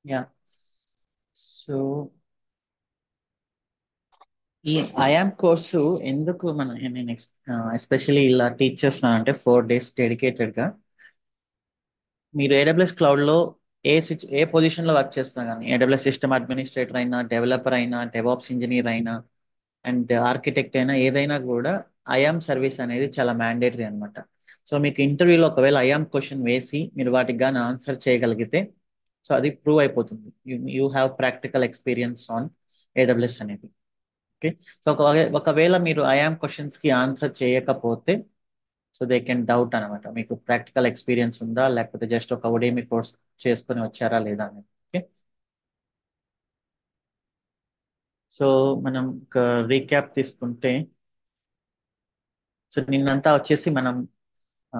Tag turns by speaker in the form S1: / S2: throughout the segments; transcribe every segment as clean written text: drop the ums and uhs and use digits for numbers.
S1: Yeah. So ఈ I am course ఎందుకు నేను ఎస్పెషల్లీ ఇలా టీచ్ చేస్తున్నాను అంటే 4 days డెడికేటెడ్గా. మీరు ఏడబ్ల్యూఎస్ క్లౌడ్లో ఏ పొజిషన్లో వర్క్ చేస్తున్నా కానీ ఏడబ్ల్యూఎస్ సిస్టమ్ అడ్మినిస్ట్రేటర్ అయినా, డెవలపర్ అయినా, డెవాప్స్ ఇంజనీర్ అయినా, అండ్ ఆర్కిటెక్ట్ అయినా, ఏదైనా కూడా ఐఆమ్ సర్వీస్ అనేది చాలా మ్యాండేటరీ అనమాట. సో మీకు ఇంటర్వ్యూలో ఒకవేళ ఐఆమ్ క్వశ్చన్ వేసి మీరు వాటికి కానీ ఆన్సర్ చేయగలిగితే సో అది ప్రూవ్ అయిపోతుంది. You have practical experience on AWS అనేది. ఓకే. సో ఒకవేళ మీరు ఐఆమ్ క్వశ్చన్స్ కి ఆన్సర్ చేయకపోతే సో దే కెన్ డౌట్ అనమాట, మీకు ప్రాక్టికల్ ఎక్స్పీరియన్స్ ఉందా లేకపోతే జస్ట్ ఒక ఉడేమి కోర్స్ చేసుకొని వచ్చారా లేదా అనేది. ఓకే. సో మనం ఒక రీక్యాప్ తీసుకుంటే సో నిన్నంతా వచ్చేసి మనం ఆ,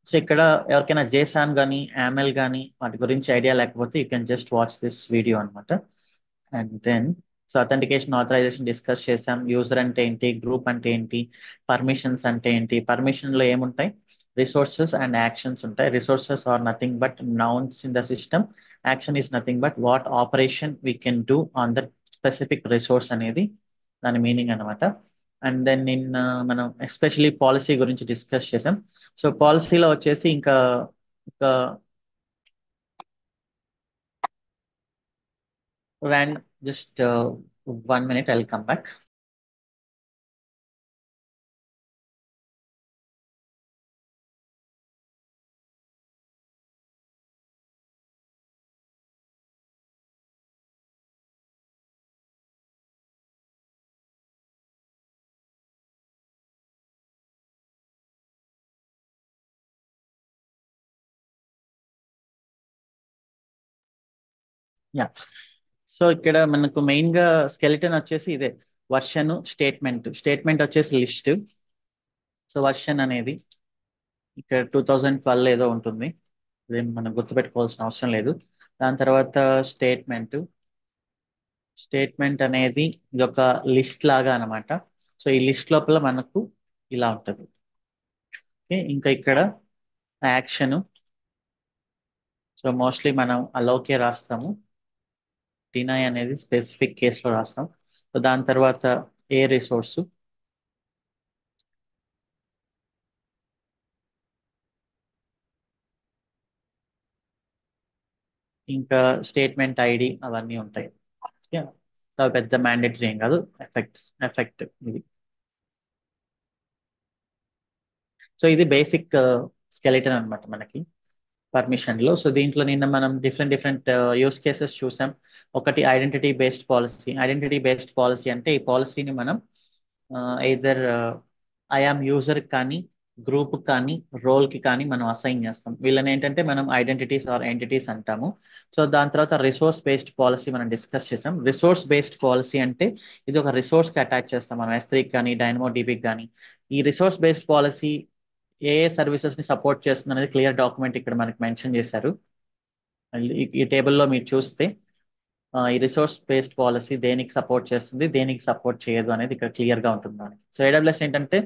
S1: సో ఇక్కడ ఎవరికైనా జేసాన్ కానీ యామెల్ కానీ వాటి గురించి ఐడియా లేకపోతే you can just watch this video అనమాట. And then so authentication authorization discuss చేసాం. యూజర్ అంటే ఏంటి, గ్రూప్ అంటే ఏంటి, పర్మిషన్స్ అంటే ఏంటి. పర్మిషన్ లో ఏముంటాయి, రిసోర్సెస్ అండ్ యాక్షన్స్ ఉంటాయి. Resources are nothing but nouns in the system. Action is nothing but what operation we can do on that specific resource అనేది దాని మీనింగ్ అనమాట. అండ్ దెన్ నిన్న మనం ఎస్పెషలీ పాలసీ గురించి డిస్కస్ చేసాం. సో పాలసీలో వచ్చేసి ఇంకా ఒక ర్యాండ్ just 1 minute, I will come back. Yeah. So ఇక్కడ మనకు మెయిన్ గా స్కెలిటన్ వచ్చేసి ఇదే వర్షన్, స్టేట్మెంట్ వచ్చేసి లిస్ట్. సో వర్షన్ అనేది ఇక్కడ 2012 ఏదో ఉంటుంది, ఇదేం మనం గుర్తుపెట్టుకోవాల్సిన అవసరం లేదు. దాని తర్వాత స్టేట్మెంట్. స్టేట్మెంట్ అనేది ఇది ఒక లిస్ట్ లాగా అన్నమాట. సో ఈ లిస్ట్ లోపల మనకు ఇలా ఉంటుంది. ఓకే. ఇంకా ఇక్కడ యాక్షన్. సో మోస్ట్లీ మనం అలౌకే రాస్తాము, డినై అనేది స్పెసిఫిక్ కేసులో రాస్తాం. సో దాని తర్వాత ఏ రిసోర్సు, ఇంకా స్టేట్మెంట్ ఐడి అవన్నీ ఉంటాయి. ఓకే. అవి పెద్ద మ్యాండేటరీ ఏం కాదు. ఎఫెక్ట్ ఇది. సో ఇది బేసిక్ స్కెలిటన్ అన్నమాట మనకి పర్మిషన్ లో. సో దీంట్లో నిన్న మనం డిఫరెంట్ డిఫరెంట్ యూస్ కేసెస్ చూసాం. ఒకటి identity based policy. Identity based policy అంటే ఈ పాలసీని మనం ఎయిదర్ ఐఆమ్ యూజర్ కానీ, గ్రూప్ కానీ, రోల్ కి కానీ మనం అసైన్ చేస్తాం. వీళ్ళని ఏంటంటే మనం ఐడెంటిటీస్ ఆర్ ఎంటిటీస్ అంటాము. సో దాని తర్వాత రిసోర్స్ బేస్డ్ పాలసీ మనం డిస్కస్ చేసాం. రిసోర్స్ బేస్డ్ పాలసీ అంటే ఇది ఒక రిసోర్స్ కి అటాచ్ చేస్తాం మనం, S3 కానీ డైనమో DBకి కానీ. ఈ రిసోర్స్ బేస్డ్ పాలసీ ఏ ఏ సర్వీసెస్ ని సపోర్ట్ చేస్తుంది అనేది క్లియర్ డాక్యుమెంట్ ఇక్కడ మనకి మెన్షన్ చేశారు. ఈ టేబుల్లో మీరు చూస్తే ఈ రిసోర్స్ బేస్డ్ పాలసీ దేనికి సపోర్ట్ చేస్తుంది, దేనికి సపోర్ట్ చేయదు అనేది ఇక్కడ క్లియర్ గా ఉంటుంది మనకి. సో AWS ఏంటంటే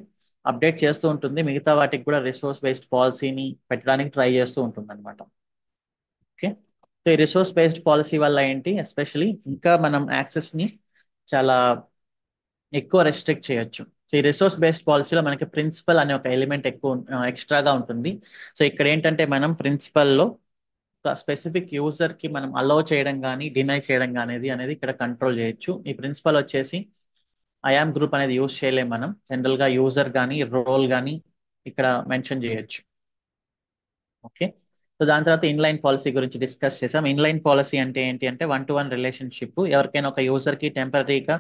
S1: అప్డేట్ చేస్తూ ఉంటుంది, మిగతా వాటికి కూడా రిసోర్స్ బేస్డ్ పాలసీని పెట్టడానికి ట్రై చేస్తూ ఉంటుంది అనమాట. ఓకే. సో ఈ రిసోర్స్ బేస్డ్ పాలసీ వల్ల ఏంటి, ఎస్పెషలీ ఇంకా మనం యాక్సెస్ ని చాలా ఎక్కువ రెస్ట్రిక్ట్ చేయొచ్చు. సో ఈ రిసోర్స్ బేస్డ్ పాలసీలో మనకి ప్రిన్సిపల్ అనే ఒక ఎలిమెంట్ ఎక్కువ ఎక్స్ట్రాగా ఉంటుంది. సో ఇక్కడ ఏంటంటే మనం ప్రిన్సిపల్లో ఒక స్పెసిఫిక్ యూజర్ కి మనం అలౌ చేయడం కానీ డినై చేయడం కానీ అనేది ఇక్కడ కంట్రోల్ చేయొచ్చు. ఈ ప్రిన్సిపల్ వచ్చేసి ఐఆమ్ గ్రూప్ అనేది యూజ్ చేయలేం మనం. జనరల్ గా యూజర్ కానీ రోల్ కానీ ఇక్కడ మెన్షన్ చేయొచ్చు. ఓకే. సో దాని తర్వాత ఇన్లైన్ పాలసీ గురించి డిస్కస్ చేసాం. ఇన్లైన్ పాలసీ అంటే ఏంటి అంటే 1-to-1 రిలేషన్షిప్. ఎవరికైనా ఒక యూజర్ కి టెంపరీగా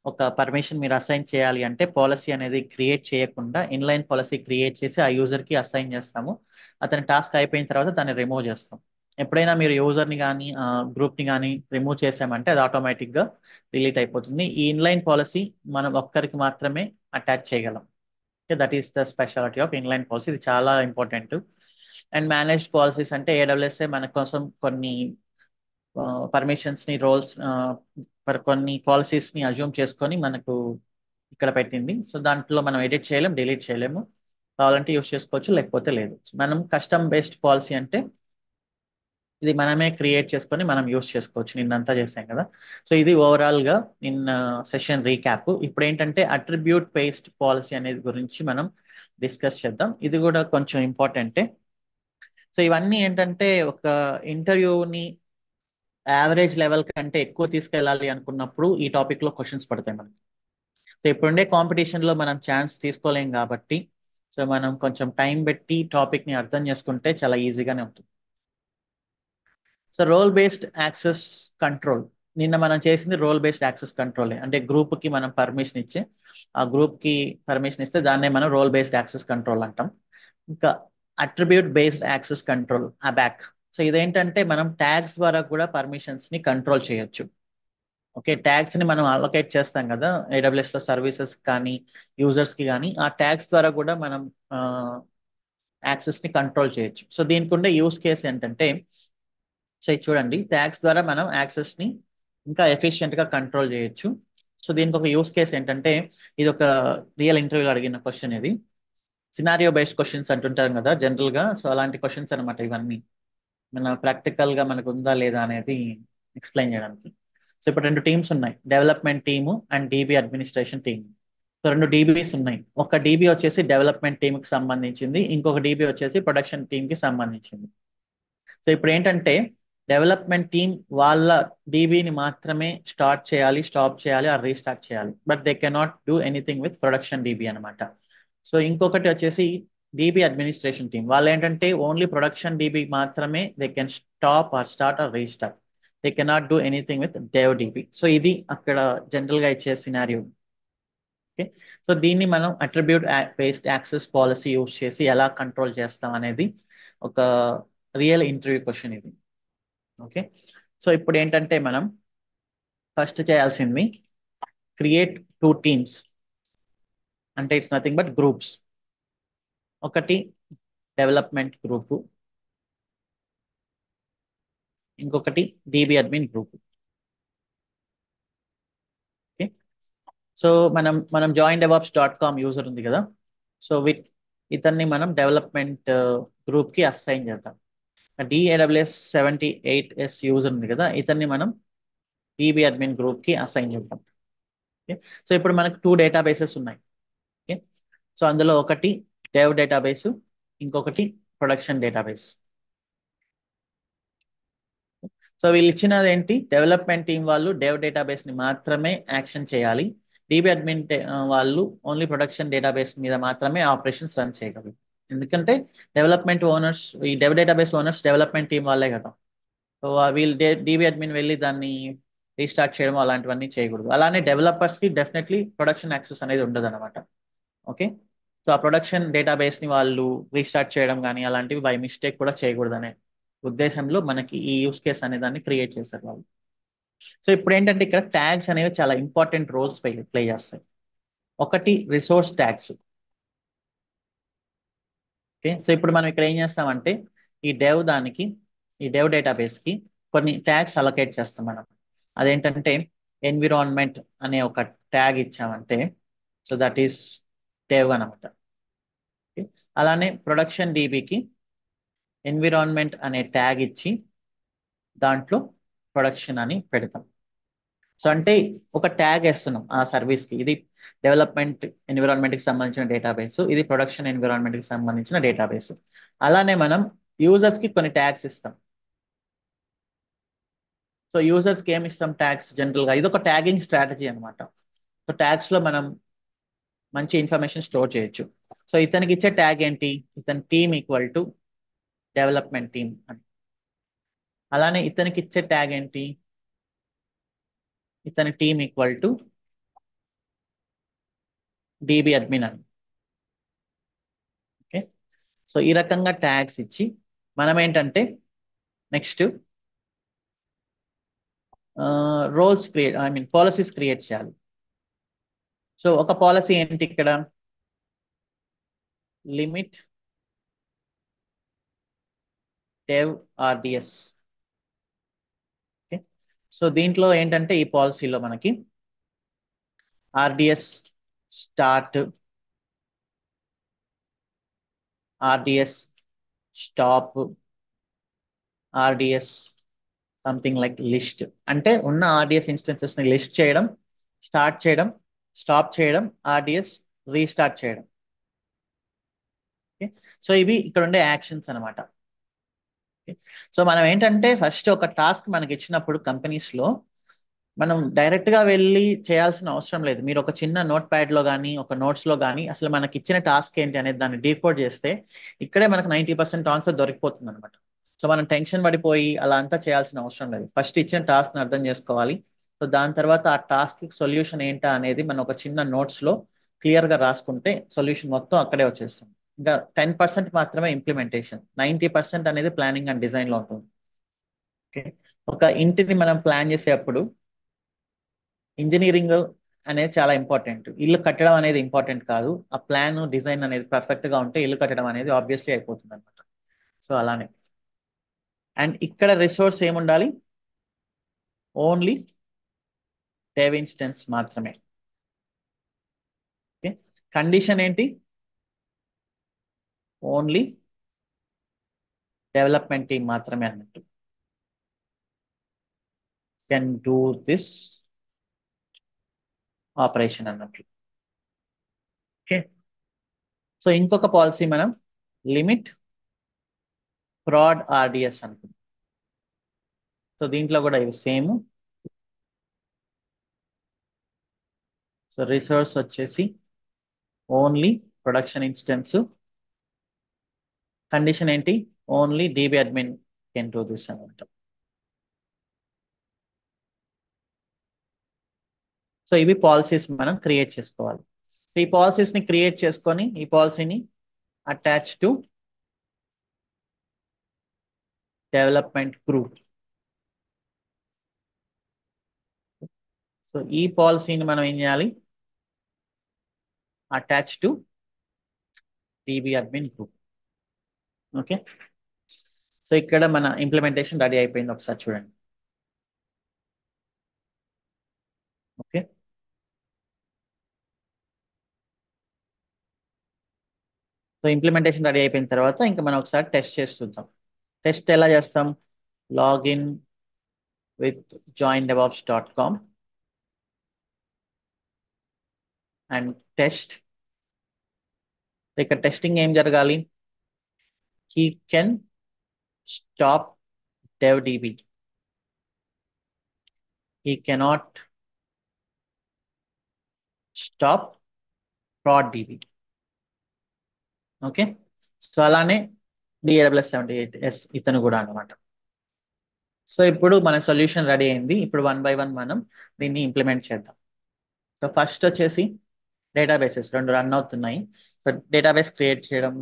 S1: ఒక పర్మిషన్ మీరు అసైన్ చేయాలి అంటే పాలసీ అనేది క్రియేట్ చేయకుండా ఇన్లైన్ పాలసీ క్రియేట్ చేసి ఆ యూజర్ కి అసైన్ చేస్తాము. అతని టాస్క్ అయిపోయిన తర్వాత దాన్ని రిమూవ్ చేస్తాం. ఎప్పుడైనా మీరు యూజర్ ని కానీ గ్రూప్ ని కానీ రిమూవ్ చేసామంటే అది ఆటోమేటిక్ గా డిలీట్ అయిపోతుంది. ఈ ఇన్లైన్ పాలసీ మనం ఒక్కరికి మాత్రమే అటాచ్ చేయగలం. That is the speciality of inline policy. ఇది చాలా ఇంపార్టెంట్. అండ్ మేనేజ్డ్ పాలసీస్ అంటే AWS మన కోసం కొన్ని పర్మిషన్స్ ని, రోల్స్, కొన్ని పాలసీస్ ని అజ్యూమ్ చేసుకొని మనకు ఇక్కడ పెట్టింది. సో దాంట్లో మనం ఎడిట్ చేయలేం, డిలీట్ చేయలేము. కావాలంటే యూస్ చేసుకోవచ్చు, లేకపోతే లేదు. మనం కస్టమ్ బేస్డ్ పాలసీ అంటే ఇది మనమే క్రియేట్ చేసుకొని మనం యూస్ చేసుకోవచ్చు. నిన్నంతా చేసాం కదా. సో ఇది ఓవరాల్ గా నిన్న సెషన్ రీక్యాప్. ఇప్పుడు ఏంటంటే అట్రిబ్యూట్ బేస్డ్ పాలసీ అనేది గురించి మనం డిస్కస్ చేద్దాం. ఇది కూడా కొంచెం ఇంపార్టెంటే. సో ఇవన్నీ ఏంటంటే ఒక ఇంటర్వ్యూని యావరేజ్ లెవెల్ కంటే ఎక్కువ తీసుకెళ్ళాలి అనుకున్నప్పుడు ఈ టాపిక్ లో క్వశ్చన్స్ పడతాయి మనకి. సో ఇప్పుడుండే కాంపిటీషన్ లో మనం ఛాన్స్ తీసుకోలేం కాబట్టి సో మనం కొంచెం టైం పెట్టి టాపిక్ ని అర్థం చేసుకుంటే చాలా ఈజీగానే ఉంటుంది. So role based access control, నిన్న మనం చేసింది రోల్ బేస్డ్ యాక్సెస్ కంట్రోల్. అంటే గ్రూప్ కి మనం పర్మిషన్ ఇచ్చే ఆ గ్రూప్ కి పర్మిషన్ ఇస్తే దాన్నే మనం రోల్ బేస్డ్ యాక్సెస్ కంట్రోల్ అంటాం. ఇంకా attribute based access control ABAC. So ఇదేంటంటే మనం ట్యాగ్స్ ద్వారా కూడా పర్మిషన్స్ ని కంట్రోల్ చేయొచ్చు. ఓకే, ట్యాగ్స్ ని మనం అలొకేట్ చేస్తాం కదా ఏడబ్ల్యూఎస్ లో సర్వీసెస్ కానీ యూజర్స్ కి కానీ, ఆ ట్యాగ్స్ ద్వారా కూడా మనం యాక్సెస్ ని కంట్రోల్ చేయొచ్చు. సో దీనికి ఉండే యూస్ కేస్ ఏంటంటే, సో ఇది చూడండి, ట్యాగ్స్ ద్వారా మనం యాక్సెస్ ని ఇంకా ఎఫిషియెంట్ గా కంట్రోల్ చేయొచ్చు. సో దీనికి ఒక యూస్ కేస్ ఏంటంటే, ఇది ఒక రియల్ ఇంటర్వ్యూలో అడిగిన క్వశ్చన్. ఇది సినారియో బేస్డ్ క్వశ్చన్స్ అంటుంటారు కదా జనరల్ గా. సో అలాంటి క్వశ్చన్స్ అనమాట ఇవన్నీ. మన ప్రాక్టికల్ గా మనకు ఉందా లేదా అనేది ఎక్స్ప్లెయిన్ చేయడానికి. సో ఇప్పుడు రెండు టీమ్స్ ఉన్నాయి, development team and DB administration team. So రెండు డీబీస్ ఉన్నాయి. ఒక డీబీ వచ్చేసి డెవలప్మెంట్ టీమ్ కి సంబంధించింది, ఇంకొక డీబీ వచ్చేసి ప్రొడక్షన్ టీమ్ కి సంబంధించింది. సో ఇప్పుడు ఏంటంటే డెవలప్మెంట్ టీమ్ వాళ్ళ డీబీని మాత్రమే స్టార్ట్ చేయాలి, స్టాప్ చేయాలి, ఆర్ రీస్టార్ట్ చేయాలి. But they cannot do anything with production DB అనమాట. సో ఇంకొకటి వచ్చేసి డీబీ అడ్మినిస్ట్రేషన్ టీమ్ వాళ్ళు ఏంటంటే ఓన్లీ ప్రొడక్షన్ డీబీ మాత్రమే they can stop or start or restart. They cannot do anything with dev DB. So ఇది అక్కడ general గా ఇచ్చే సినారియో. ఓకే, సో దీన్ని మనం attribute based access policy use చేసి ఎలా కంట్రోల్ చేస్తాం అనేది ఒక రియల్ ఇంటర్వ్యూ క్వశ్చన్ ఇది. ఓకే, సో ఇప్పుడు ఏంటంటే మనం ఫస్ట్ చేయాల్సింది క్రియేట్ టూ టీమ్స్. అంటే ఇట్స్ నథింగ్ బట్ గ్రూప్స్. ఒకటి డెవలప్మెంట్ గ్రూప్, ఇంకొకటి DB admin group. Okay, so మనం joindevOps.com యూజర్ ఉంది కదా. సో ఇతన్ని మనం డెవలప్మెంట్ గ్రూప్ కి అసైన్ చేద్దాం. DAWS78S యూజర్ ఉంది కదా, ఇతన్ని మనం డీబీ అడ్మిన్ గ్రూప్ కి అసైన్ చేద్దాం. ఓకే, సో ఇప్పుడు మనకు టూ డేటాబేసెస్ ఉన్నాయి. ఓకే, సో అందులో ఒకటి డెవ్ డేటాబేస్, ఇంకొకటి ప్రొడక్షన్ డేటాబేస్. సో వీళ్ళు ఇచ్చినది ఏంటి, డెవలప్మెంట్ టీం వాళ్ళు డెవ్ డేటాబేస్ ని మాత్రమే యాక్షన్ చేయాలి, డీబీ అడ్మిన్ వాళ్ళు ఓన్లీ ప్రొడక్షన్ డేటాబేస్ మీద మాత్రమే ఆపరేషన్స్ రన్ చేయగలరు. ఎందుకంటే డెవలప్మెంట్ ఓనర్స్, ఈ dev database owners development team వాళ్ళే కదా. సో వీళ్ళు డీబీ అడ్మిన్ వెళ్ళి దాన్ని రీస్టార్ట్ చేయడం అలాంటివన్నీ చేయకూడదు. అలానే డెవలపర్స్ కి డెఫినెట్లీ ప్రొడక్షన్ యాక్సెస్ అనేది ఉండదు అనమాట. ఓకే, సో ఆ ప్రొడక్షన్ డేటాబేస్ ని వాళ్ళు రీస్టార్ట్ చేయడం కానీ అలాంటివి బై మిస్టేక్ కూడా చేయకూడదు అనే ఉద్దేశంలో మనకి ఈ యూస్ కేస్ అనే దాన్ని క్రియేట్ చేశారు వాళ్ళు. సో ఇప్పుడు ఏంటంటే ఇక్కడ ట్యాగ్స్ అనేవి చాలా ఇంపార్టెంట్ రోల్స్ ప్లే చేస్తాయి. ఒకటి రిసోర్స్ ట్యాగ్స్. ఓకే, సో ఇప్పుడు మనం ఇక్కడ ఏం చేస్తామంటే ఈ డెవ్ దానికి, ఈ డెవ్ డేటాబేస్ కి కొన్ని ట్యాగ్స్ అలొకేట్ చేస్తాం మనం. అదేంటంటే ఎన్విరాన్మెంట్ అనే ఒక ట్యాగ్ ఇచ్చామంటే సో దట్ ఈస్ డెవ్ అనమాట. ఓకే, అలానే ప్రొడక్షన్ డీబీకి ఎన్విరాన్మెంట్ అనే ట్యాగ్ ఇచ్చి దాంట్లో ప్రొడక్షన్ అని పెడతాం. సో అంటే ఒక ట్యాగ్ వేస్తున్నాం ఆ సర్వీస్ కి. ఇది డెవలప్మెంట్ ఎన్విరాన్మెంట్ కి సంబంధించిన డేటాబేస్, ఇది ప్రొడక్షన్ ఎన్విరాన్మెంట్ కి సంబంధించిన డేటాబేస్. అలానే మనం యూజర్స్ కి కొన్ని ట్యాగ్స్ ఇస్తాం. సో యూజర్స్ కి ఏమి ఇస్తాం ట్యాగ్స్, జనరల్ గా ఇది ఒక ట్యాగింగ్ స్ట్రాటజీ అనమాట. సో ట్యాగ్స్ లో మనం మంచి ఇన్ఫర్మేషన్ స్టోర్ చేయొచ్చు. సో ఇతనికి ఇచ్చే ట్యాగ్ ఏంటి, ఇతని team equal to development team అని. అలానే ఇతనికి ఇచ్చే ట్యాగ్ ఏంటి, ఇతని team equal to DB admin అని. ఓకే, సో ఈ రకంగా ట్యాగ్స్ ఇచ్చి మనం ఏంటంటే next roles create, I mean policies create చేయాలి. సో ఒక పాలసీ ఏంటి ఇక్కడ, limit dev RDS. Okay, so దీంట్లో ఏంటంటే ఈ పాలసీలో మనకి RDS start, RDS stop, RDS something like list, అంటే ఉన్న ఆర్డిఎస్ ఇన్స్టెన్సెస్ ని లిస్ట్ చేయడం, స్టార్ట్ చేయడం, స్టాప్ చేయడం, ఆర్డిఎస్ రీస్టార్ట్ చేయడం. సో ఇవి ఇక్కడ ఉండే యాక్షన్స్ అనమాట. సో మనం ఏంటంటే ఫస్ట్ ఒక టాస్క్ మనకి ఇచ్చినప్పుడు కంపెనీస్ లో మనం డైరెక్ట్ గా వెళ్ళి చేయాల్సిన అవసరం లేదు. మీరు ఒక చిన్న నోట్ ప్యాడ్ లో కానీ ఒక నోట్స్ లో కానీ అసలు మనకి ఇచ్చిన టాస్క్ ఏంటి అనేది దాన్ని డీకోడ్ చేస్తే ఇక్కడే మనకు 90% ఆన్సర్ దొరికిపోతుంది అనమాట. సో మనం టెన్షన్ పడిపోయి అలా అంతా చేయాల్సిన అవసరం లేదు. ఫస్ట్ ఇచ్చిన టాస్క్ ని అర్థం చేసుకోవాలి. సో దాని తర్వాత ఆ టాస్క్ సొల్యూషన్ ఏంటా అనేది మనం ఒక చిన్న నోట్స్ లో క్లియర్ గా రాసుకుంటే సొల్యూషన్ మొత్తం అక్కడే వచ్చేస్తుంది. ఇంకా 10% మాత్రమే ఇంప్లిమెంటేషన్, 90% అనేది ప్లానింగ్ అండ్ డిజైన్ లో ఉంటుంది. ఓకే. ఒక ఇంటిని మనం ప్లాన్ చేసేటప్పుడు ఇంజనీరింగ్ అనేది చాలా ఇంపార్టెంట్. ఇల్లు కట్టడం అనేది ఇంపార్టెంట్ కాదు. ఆ ప్లాన్ డిజైన్ అనేది పర్ఫెక్ట్ గా ఉంటే ఇల్లు కట్టడం అనేది ఆబ్వియస్లీ అయిపోతుంది అనమాట. సో అలానే అండ్ ఇక్కడ రిసోర్స్ ఏముండాలి? ఓన్లీ డెవ్ ఇన్స్టెన్స్ మాత్రమే. ఓకే. కండిషన్ ఏంటి? ఓన్లీ డెవలప్మెంట్ టీమ్ మాత్రమే అన్నట్టు కెన్ డూ దిస్ ఆపరేషన్ అన్నట్లు. ఓకే. సో ఇంకొక పాలసీ మనం లిమిట్ ఫ్రాడ్ ఆర్డిఎస్ అనుకుంటాం. సో దీంట్లో కూడా ఇవి సేమ్. సో రిసోర్స్ వచ్చేసి ఓన్లీ ప్రొడక్షన్ ఇన్స్టెన్స్. కండిషన్ ఏంటి? Only DB admin can do this అనమాట. సో ఇవి పాలసీస్ మనం క్రియేట్ చేసుకోవాలి. ఈ పాలసీస్ ని క్రియేట్ చేసుకొని ఈ పాలసీని attach to development group. So ఈ పాలసీని మనం ఏం చేయాలి? Attach to DB admin group. Okay. So ఇక్కడ మన ఇంప్లిమెంటేషన్ రెడీ అయిపోయింది, ఒకసారి చూడండి. ఓకే. సో ఇంప్లిమెంటేషన్ రెడీ అయిపోయిన తర్వాత ఇంకా మనం ఒకసారి టెస్ట్ చేసి చూద్దాం. టెస్ట్ ఎలా చేస్తాం? Login with joindevops.com and test. ఇక్కడ టెస్టింగ్ ఏం జరగాలి? He can stop dev db. He cannot stop fraud db. Okay. So అలానే DAWS78S ఇతను కూడా అన్నమాట. సో ఇప్పుడు మన సొల్యూషన్ రెడీ అయింది. ఇప్పుడు వన్ బై వన్ మనం దీన్ని ఇంప్లిమెంట్ చేద్దాం. సో ఫస్ట్ వచ్చేసి డేటాబేసెస్ రెండు రన్ అవుతున్నాయి. సో డేటాబేస్ క్రియేట్ చేయడం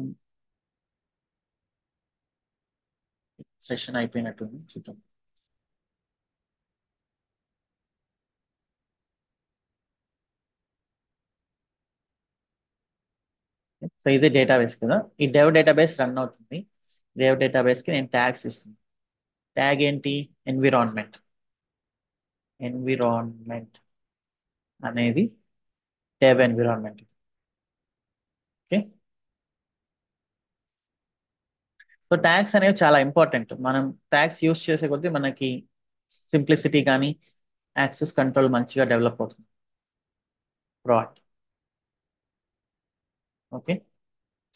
S1: సెషన్ అయిపోయినట్టుంది, చూద్దాం. సో ఇది డేటాబేస్ కదా. ఈ డెవ్ డేటాబేస్ రన్ అవుతుంది. డెవ్ డేటాబేస్ కి నేను ట్యాగ్స్ ఇస్తున్నాను. ట్యాగ్ ఏంటి? ఎన్విరాన్మెంట్. ఎన్విరాన్మెంట్ అనేది dev environment. Okay. So tags అనేవి చాలా ఇంపార్టెంట్. మనం ట్యాగ్స్ యూస్ చేసే కొద్దీ మనకి సింప్లిసిటీ కానీ యాక్సెస్ కంట్రోల్ మంచిగా డెవలప్ అవుతుంది. ఫ్రాడ్. ఓకే.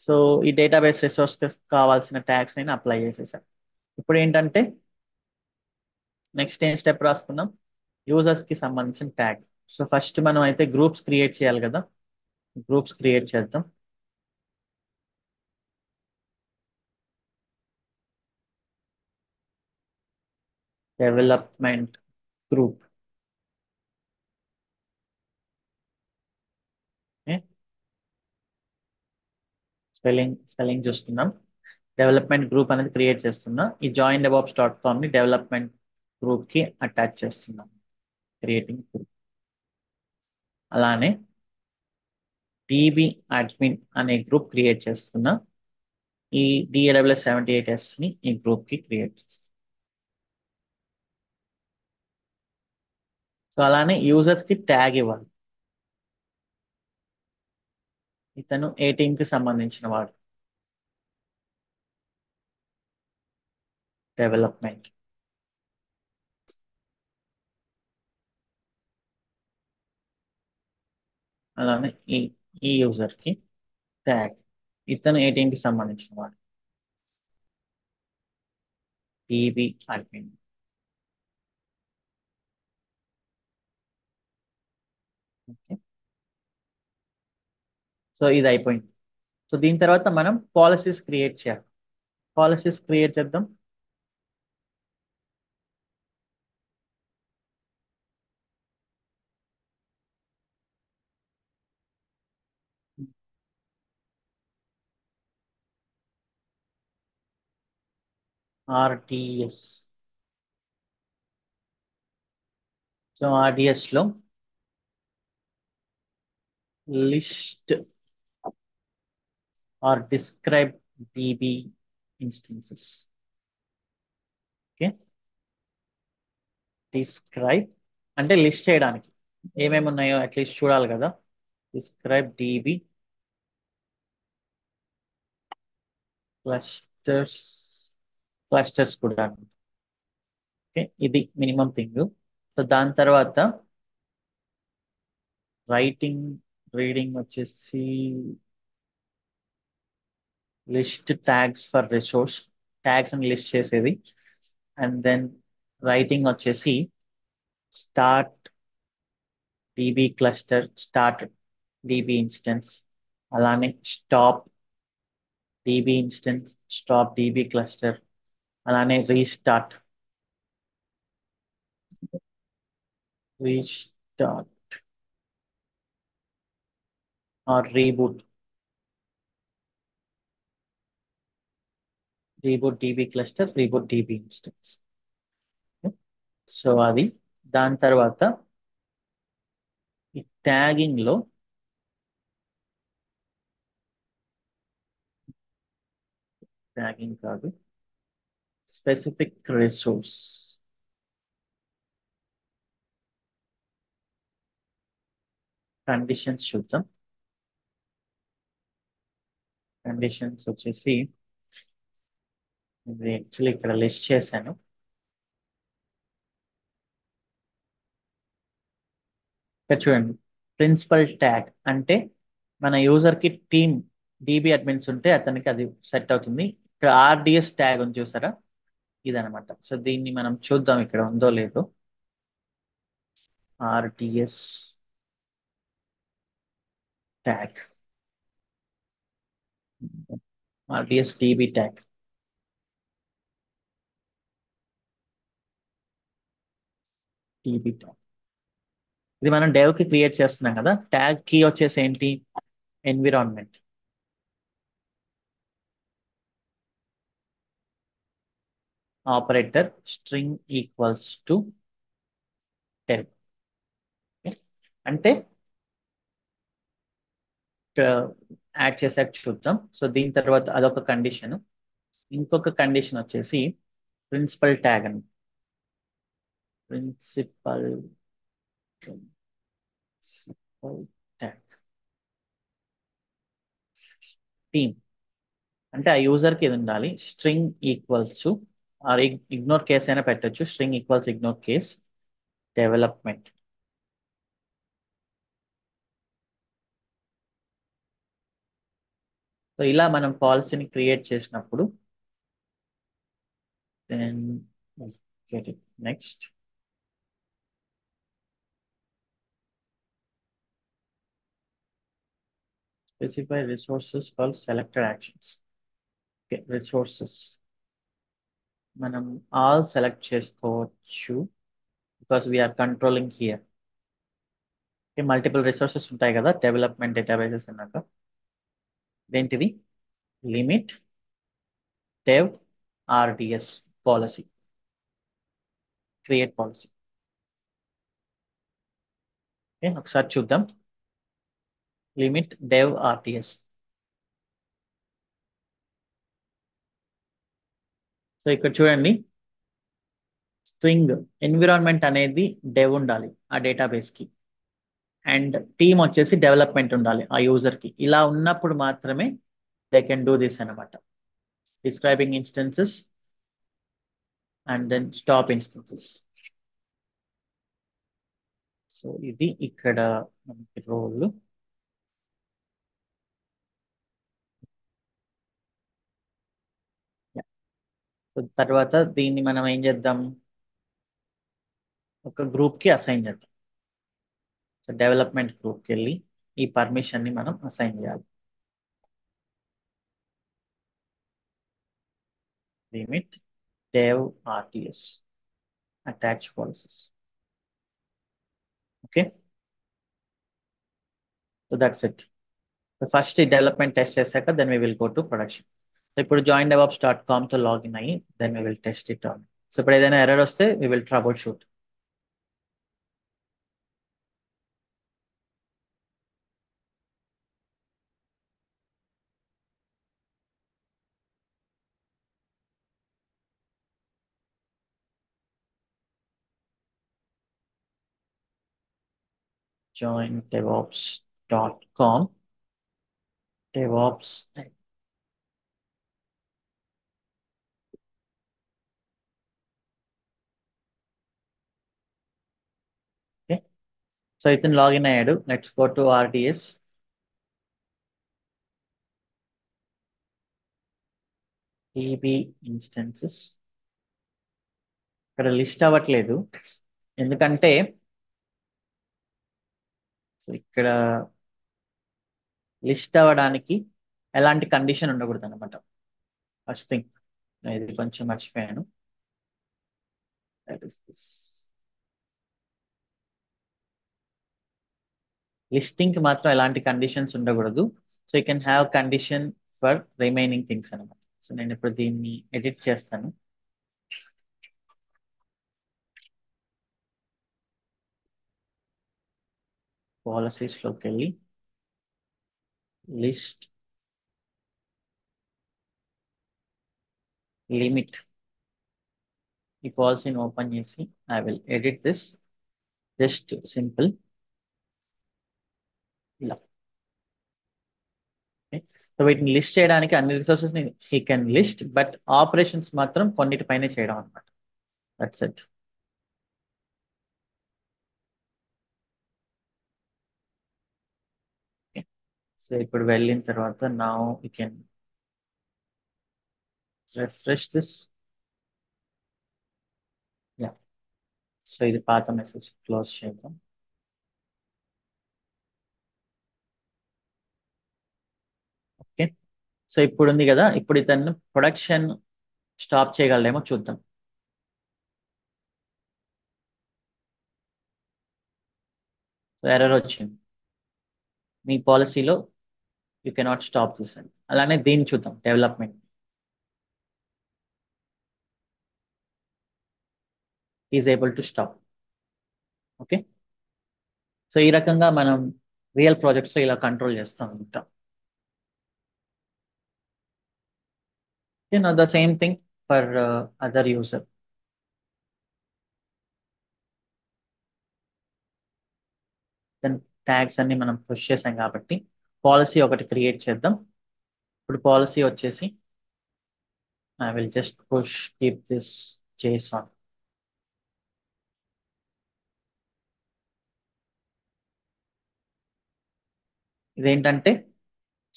S1: సో ఈ డేటాబేస్ రిసోర్స్ కావాల్సిన ట్యాగ్స్ నేను అప్లై చేసేసాను. ఇప్పుడు ఏంటంటే నెక్స్ట్ ఏం స్టెప్ రాసుకున్నాం? యూజర్స్ కి సంబంధించిన ట్యాగ్. సో ఫస్ట్ మనం అయితే గ్రూప్స్ క్రియేట్ చేయాలి కదా. గ్రూప్స్ క్రియేట్ చేద్దాం. Development group. స్పెల్లింగ్ చూసుకుందాం. డెవలప్మెంట్ గ్రూప్ అనేది క్రియేట్ చేస్తున్నా. ఈ joindevops.com ని డెవలప్మెంట్ గ్రూప్ కి అటాచ్ చేస్తున్నాం. Creating group. అలానే DB అడ్మిన్ అనే గ్రూప్ క్రియేట్ చేస్తున్నా. ఈ DAWS78S ని ఈ గ్రూప్ కి క్రియేట్ చేస్తాం. సో అలానే యూజర్స్ కి ట్యాగ్ ఇవ్వాలి. ఇతను ఏ టీమ్ కి సంబంధించిన వాడు. డెవలప్మెంట్. అలానే ఈ ఈ యూజర్ కి ట్యాగ్, ఇతను 18 కి సంబంధించిన వాడు, టీబీ అడ్మిన్. ఓకే, సో ఇది అయిపోయింది. సో దీని తర్వాత మనం పాలసీస్ క్రియేట్ చేయాలి. పాలసీస్ క్రియేట్ చేద్దాం. ఆర్డిఎస్. సో ఆర్డిఎస్ లో list or describe DB instances. Okay, describe అంటే లిస్ట్ చేయడానికి ఏమేమి ఉన్నాయో అట్లీస్ట్ చూడాలి కదా. డిస్క్రైబ్ డిబి క్లస్టర్స్, క్లస్టర్స్ కూడా. ఓకే, ఇది మినిమం థింగ్. సో దాని తర్వాత రైటింగ్, రీడింగ్ వచ్చేసి list tags for resource, tags అని లిస్ట్ చేసేది. అండ్ దెన్ రైటింగ్ వచ్చేసి start DB cluster, start DB instance, అలానే stop DB instance, stop DB cluster, అలానే restart, restart or reboot, reboot DB cluster, reboot DB instance. So అది. దాని తర్వాత ఈ tagging లో ట్యాగింగ్ కాదు, స్పెసిఫిక్ రిసోర్స్ కండిషన్స్ చూద్దాం. కండిషన్స్ వచ్చేసి ఇది యాక్చువల్లీ ఇక్కడ లిస్ట్ చేశాను. ఇక్కడ చూడండి, ప్రిన్సిపల్ ట్యాగ్ అంటే మన యూజర్ కి టీమ్ డిబి అడ్మిన్స్ ఉంటే అతనికి అది సెట్ అవుతుంది. ఇక్కడ ఆర్డిఎస్ ట్యాగ్ ఉంది చూసారా, ఇదనమాట. సో దీన్ని మనం చూద్దాం ఇక్కడ ఉందో లేదో. RDS tag, RDS dB tag, dB tag. ఇది మనం డెవ్ కి క్రియేట్ చేస్తున్నాం కదా. ట్యాగ్ కీ వచ్చేసి ఏంటి, environment. Operator string equals to dev. అంటే యాడ్ చేసాక చూద్దాం. సో దీని తర్వాత అదొక కండిషన్. ఇంకొక కండిషన్ వచ్చేసి ప్రిన్సిపల్ ట్యాగ్ అని, ప్రిన్సిపల్ ట్యాగ్ టీమ్. అంటే ఆ యూజర్ కి ఇది ఉండాలి, string equals to, or ignore case అయినా పెట్టొచ్చు, string equals ignore case development. So ఇలా మనం పాలసీని క్రియేట్ చేసినప్పుడు then get it. Next, specify resources for selected actions. Okay, resources మనం ఆల్ సెలెక్ట్ చేసుకోవచ్చు because we are controlling here. Multiple resources ఉంటాయి కదా డెవలప్మెంట్ డేటాబేసెస్ అన్నాక. ఇదేంటిది, limit dev RDS policy, create policy. ఒకసారి చూద్దాం, లిమిట్ డెవ్ ఆర్డిఎస్. సో ఇక్కడ చూడండి, స్ట్రింగ్ ఎన్విరాన్మెంట్ అనేది డెవ్ ఉండాలి ఆ డేటాబేస్ కి, అండ్ టీమ్ వచ్చేసి డెవలప్మెంట్ ఉండాలి ఆ యూజర్ కి. ఇలా ఉన్నప్పుడు మాత్రమే దే కెన్ డూ దిస్ అనమాట. Describing instances and then stop instances. So ఇది ఇక్కడ మనకి రోల్. సో తర్వాత దీన్ని మనం ఏం చేద్దాం, ఒక గ్రూప్ కి అసైన్ చేద్దాం. సో డెవలప్మెంట్ గ్రూప్కి వెళ్ళి ఈ పర్మిషన్ ని మనం అసైన్ చేయాలి. Limit dev rts attach policies. Okay, so that's it. First ఈ డెవలప్మెంట్ టెస్ట్ చేశాక then we will go to production. So ఇప్పుడు joindevopscom తో లాగిన్ అయ్యి then we will test it on. So ఇప్పుడు ఏదైనా ఎర్రర్ వస్తే we will troubleshoot. joindevops.com DevOps. Okay, so ఇతను login అయ్యాడు. Let's go to RDS. EB instances ఇక్కడ list అవ్వట్లేదు, ఎందుకంటే సో ఇక్కడ లిస్ట్ అవ్వడానికి ఎలాంటి కండిషన్ ఉండకూడదు అనమాట. ఫస్ట్ థింగ్, ఇది కొంచెం మర్చిపోయాను. That is this. లిస్టింగ్ కి మాత్రం ఎలాంటి కండిషన్స్ ఉండకూడదు. So you can have condition for remaining things అనమాట. సో నేను ఇప్పుడు దీన్ని ఎడిట్ చేస్తాను. పాలసీస్ లోకి వెళ్ళి లిస్ట్ లిమిట్, ఈ పాలసీని ఓపెన్ చేసి I will edit this. Just simple ఇలా. సో వీటిని లిస్ట్ చేయడానికి అన్ని రిసోర్సెస్ ని he can list, but operations మాత్రం కొన్నిటిపైనే చేయడం అనమాట. That's it. సో ఇప్పుడు వెళ్ళిన తర్వాత నా you can refresh this. Yeah, so ఇది పాత మెసేజ్ క్లోజ్ చేద్దాం. ఓకే, సో ఇప్పుడు ఉంది కదా, ఇప్పుడు ఇతను ప్రొడక్షన్ స్టాప్ చేయగలడేమో చూద్దాం. సో ఎర్రర్ వచ్చింది, మీ పాలసీలో యూ కెనాట్ స్టాప్ దిస్ అని. అలానే దీన్ని చూద్దాం, development is able to stop. Okay, so ఈ రకంగా మనం రియల్ ప్రాజెక్ట్స్ లో ఇలా కంట్రోల్ చేస్తాం అనమాట. The same thing for other user. Then tags అన్ని మనం పుష్ చేసాం కాబట్టి పాలసీ ఒకటి క్రియేట్ చేద్దాం. ఇప్పుడు పాలసీ వచ్చేసి I will just push keep this JSON. ఇదేంటంటే,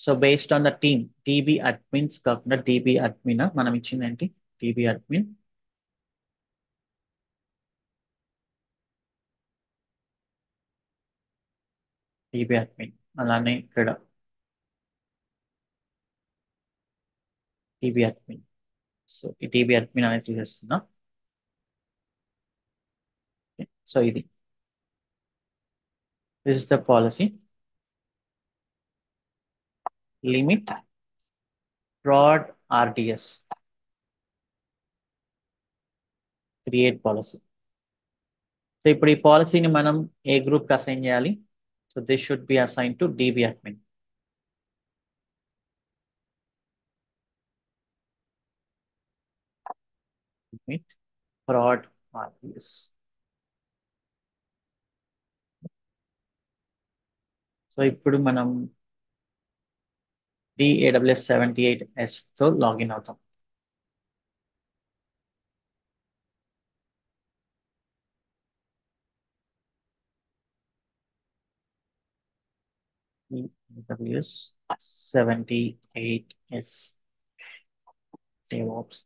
S1: so based on the team, DB admins కాకుండా DB అడ్మిన్ మనం ఇచ్చింది ఏంటి, DB అడ్మిన్. DB అడ్మిన్ అలానే ఇక్కడ DB అడ్మిన్. సో ఈ DB అడ్మిన్ అనేది తీసేస్తున్నా. సో ఇది this is the policy. Limit prod RDS create policy. So ఇప్పుడు ఈ పాలసీని మనం ఏ గ్రూప్ కి అసైన్ చేయాలి? So this should be assign to DB admin. Limit prod RDS. So ఇప్పుడు మనం DAWS 78S తో లాగిన్ అవుతాం. AWS 78S DevOps.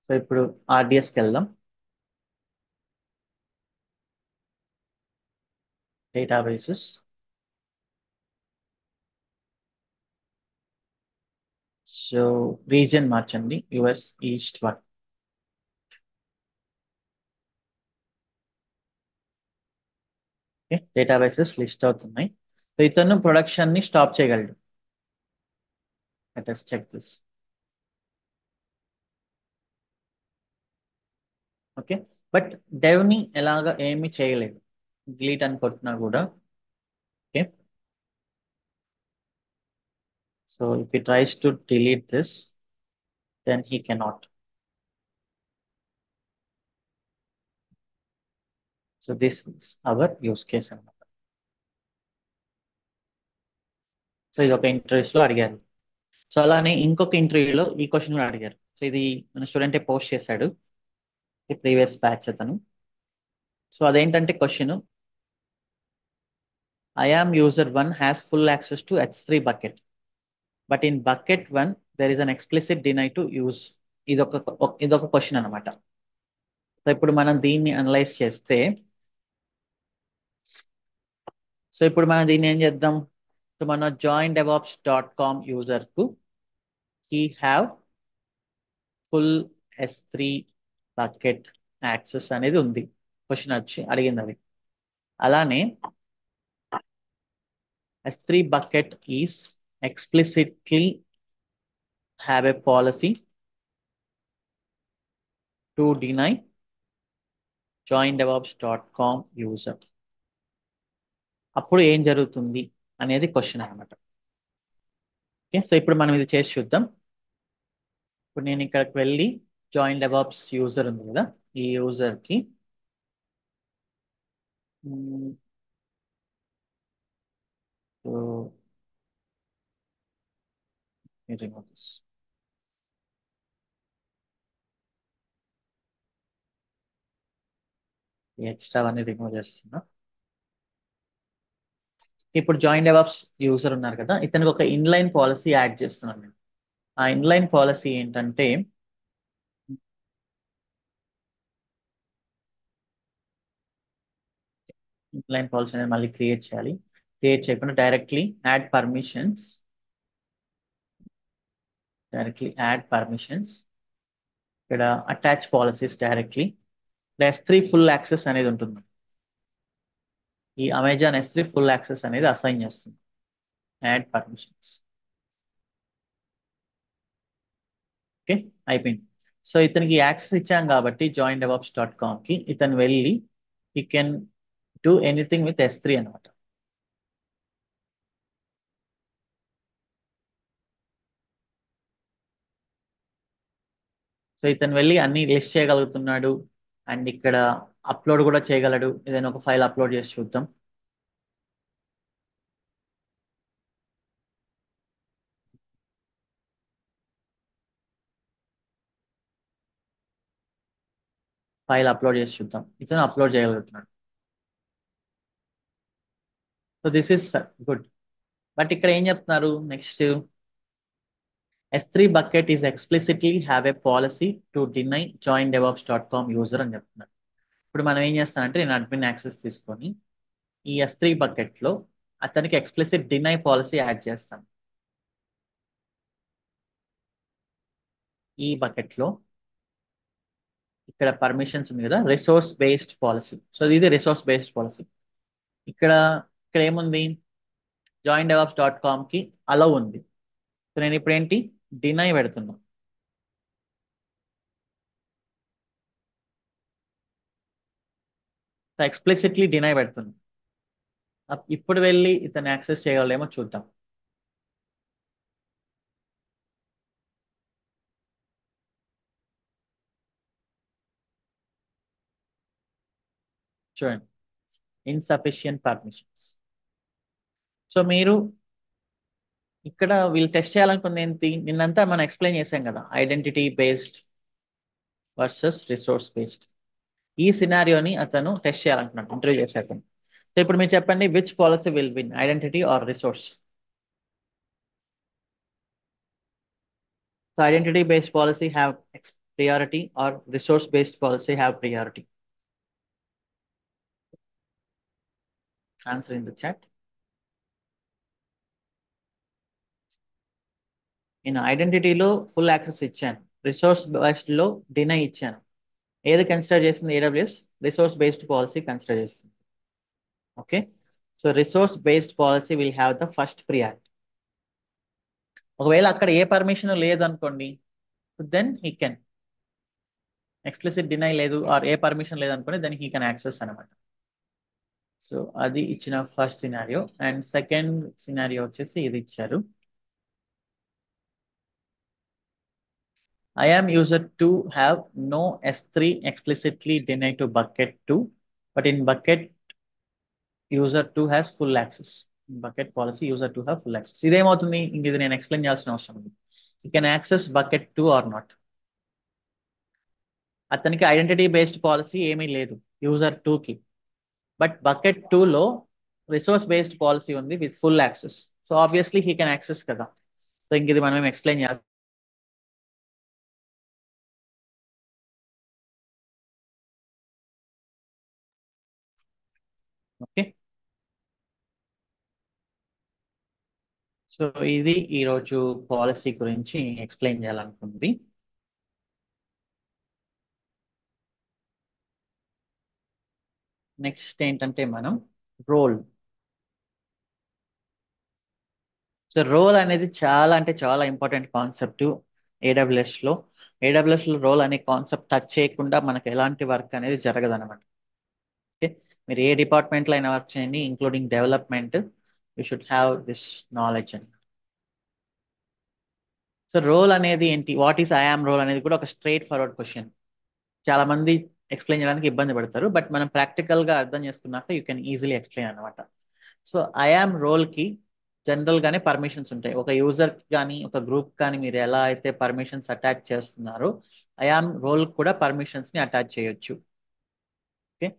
S1: సో ఇప్పుడు RDSకి వెళ్దాం. డేటాబేసెస్. సో రీజియన్ మార్చండి, US east 1. Okay, databases list అవుతున్నాయి. సో ఇతను ప్రొడక్షన్ ని స్టాప్ చేయగలడు. Let us check this. Okay, but dev ని ఎలాగా ఏమి చేయలేదు. డిలీట్ అని కొట్టినా కూడా. Okay, so if he tries to delete this, then he cannot. So this is our use case అన్నమాట. సో ఇది ఒక ఇంటర్వ్యూస్ లో అడిగారు. సో అలానే ఇంకొక ఇంటర్వ్యూలో ఈ క్వశ్చన్ కూడా అడిగారు. సో ఇది మన స్టూడెంటే పోస్ట్ చేశాడు, ప్రీవియస్ బ్యాచ్ అతను. సో అదేంటంటే question, IAM user 1 has full access to H3 bucket, but in bucket 1 there is an explicit deny to use. ఇదొక క్వశ్చన్ అనమాట. సో ఇప్పుడు మనం దీన్ని అనలైజ్ చేస్తే, సో ఇప్పుడు మనం దీన్ని ఏం చేద్దాం. సో మన joindevops.com యూజర్ కు he have full S3 bucket access అనేది ఉంది. క్వశ్చన్ వచ్చి అడిగింది అది. అలానే S3 bucket is explicitly have a policy to deny joindevops.com user. అప్పుడు ఏం జరుగుతుంది అనేది క్వశ్చన్ అనమాట. ఓకే, సో ఇప్పుడు మనం ఇది చేసి చూద్దాం. ఇప్పుడు నేను ఇక్కడికి వెళ్ళి జాయిన్ డెవాప్స్ యూజర్ ఉంది కదా, ఈ యూజర్ కి ఎక్స్ట్రా అన్ని రిమూవ్ చేస్తున్నా. ఇప్పుడు జాయిన్ డెవాప్స్ యూజర్ ఉన్నారు కదా, ఇతనికి ఒక ఇన్లైన్ పాలసీ యాడ్ చేస్తున్నాను నేను. ఆ ఇన్లైన్ పాలసీ ఏంటంటే, ఇన్లైన్ పాలసీ అనేది మళ్ళీ క్రియేట్ చేయాలి. క్రియేట్ చేయకుండా డైరెక్ట్లీ యాడ్ పర్మిషన్స్. ఇక్కడ attach policies directly S3 full access అనేది ఉంటుంది. ఈ అమెజాన్ S3 ఫుల్ యాక్సెస్ అనేది అసైన్ చేస్తుంది. Add permissions. ఓకే, అయిపోయింది. సో ఇతనికి యాక్సెస్ ఇచ్చాం కాబట్టి joindevops.com కి ఇతను వెళ్ళి ఈ can do anything with S3 అనమాట. సో ఇతను వెళ్ళి అన్ని లిస్ట్ చేయగలుగుతున్నాడు. అండ్ ఇక్కడ అప్లోడ్ కూడా చేయగలడు. ఏదైనా ఒక ఫైల్ అప్లోడ్ చేసి చూద్దాం. ఫైల్ అప్లోడ్ చేసి చూద్దాం. ఇతను అప్లోడ్ చేయగలుగుతున్నాడు. So this is good. But ఇక్కడ ఏం చెప్తున్నారు next, S3 bucket is explicitly have a policy to deny joindevops.com user అని చెప్తున్నారు. ఇప్పుడు మనం ఏం చేస్తానంటే, నేను అడ్మిన్ యాక్సెస్ తీసుకొని ఈ S3 బకెట్ లో అతనికి ఎక్స్ప్లిసిట్ డినై పాలసీ యాడ్ చేస్తాను. ఈ బకెట్ లో ఇక్కడ పర్మిషన్స్ ఉంది కదా, రిసోర్స్ బేస్డ్ పాలసీ. సో ఇది రిసోర్స్ బేస్డ్ పాలసీ. ఇక్కడ ఇక్కడ ఏముంది, joindevops.com కి అలౌ ఉంది. సో నేను ఇప్పుడు ఏంటి డినై పెడుతున్నా. సో ఎక్స్ప్లిసిట్లీ డినై పెడుతున్నా. ఇప్పుడు వెళ్ళి ఇతను యాక్సెస్ చేయగలమో చూద్దాం. చూడండి, ఇన్సఫిషియంట్ పర్మిషన్స్. సో మీరు ఇక్కడ వీళ్ళు టెస్ట్ చేయాలనుకుంది ఏంటి, నిన్నంతా మనం ఎక్స్ప్లెయిన్ చేసాం కదా, identity based versus resource based. ఈ సినారియోని అతను టెస్ట్ చేయాలనుకున్నాడు ఇంటర్వ్యూ చేశాక. సో ఇప్పుడు మీరు చెప్పండి, which policy will win, identity or resource? So identity based policy have priority or resource based policy have priority? Answer in the chat. నేను ఐడెంటిటీలో ఫుల్ యాక్సెస్ ఇచ్చాను, రిసోర్స్ బేస్డ్ లో డినై ఇచ్చాను. ఏది కన్సిడర్ చేసింది AWS? Resource based policy consider చేస్తుంది. Okay, so resource based policy will have the first priority. ఒకవేళ అక్కడ ఏ పర్మిషన్ లేదు అనుకోండి, then he can explicit deny లేదు ఆర్ ఏ పర్మిషన్ లేదు అనుకోండి, దెన్ హీ కెన్ యాక్సెస్ అనమాట. సో అది ఇచ్చిన first scenario. And second scenario వచ్చేసి ఇది ఇచ్చారు. I am user 2 have no S3 explicitly denied to bucket 2, but in bucket user 2 has full access. In bucket policy user 2 have full access. ఇదేమవుతుంది, ఇంక ఇది నేను explain చేయాల్సిన అవసరం ఉంది. You can access bucket 2 or not. అతనికి identity based policy ఏమీ లేదు user 2కి, బట్ బకెట్ 2లో రిసోర్స్ బేస్డ్ పాలసీ ఉంది with full access. So obviously he can access కదా. సో ఇంక ఇది మనం ఎక్స్ప్లెయిన్ చేయాలి. ఓకే, సో ఇది ఈరోజు పాలసీ గురించి ఎక్స్ప్లెయిన్ చేయాలనుకుంది. నెక్స్ట్ ఏంటంటే మనం రోల్. సో రోల్ అనేది చాలా అంటే చాలా ఇంపార్టెంట్ కాన్సెప్ట్ ఏడబ్ల్యూఎస్ లో. ఏడబ్ల్యూఎస్ లో రోల్ అనే కాన్సెప్ట్ టచ్ చేయకుండా మనకు ఎలాంటి వర్క్ అనేది జరగదు అనమాట. ఓకే, మీరు ఏ డిపార్ట్మెంట్లో అయినా వర్క్ చేయండి, including development, you should have this knowledge అని. సో రోల్ అనేది ఏంటి, వాట్ ఈస్ ఐఆమ్ రోల్ అనేది కూడా ఒక స్ట్రైట్ ఫార్వర్డ్ క్వశ్చన్. చాలా మంది ఎక్స్ప్లెయిన్ చేయడానికి ఇబ్బంది పడతారు, బట్ మనం ప్రాక్టికల్ గా అర్థం చేసుకున్నాక యూ కెన్ ఈజీలీ ఎక్స్ప్లెయిన్ అనమాట. సో ఐఆమ్ రోల్ కి జనరల్ గానే పర్మిషన్స్ ఉంటాయి. ఒక యూజర్ కానీ ఒక గ్రూప్ కానీ మీరు ఎలా అయితే పర్మిషన్స్ అటాచ్ చేస్తున్నారో, ఐఆమ్ రోల్ కూడా పర్మిషన్స్ ని అటాచ్ చేయొచ్చు. ఓకే,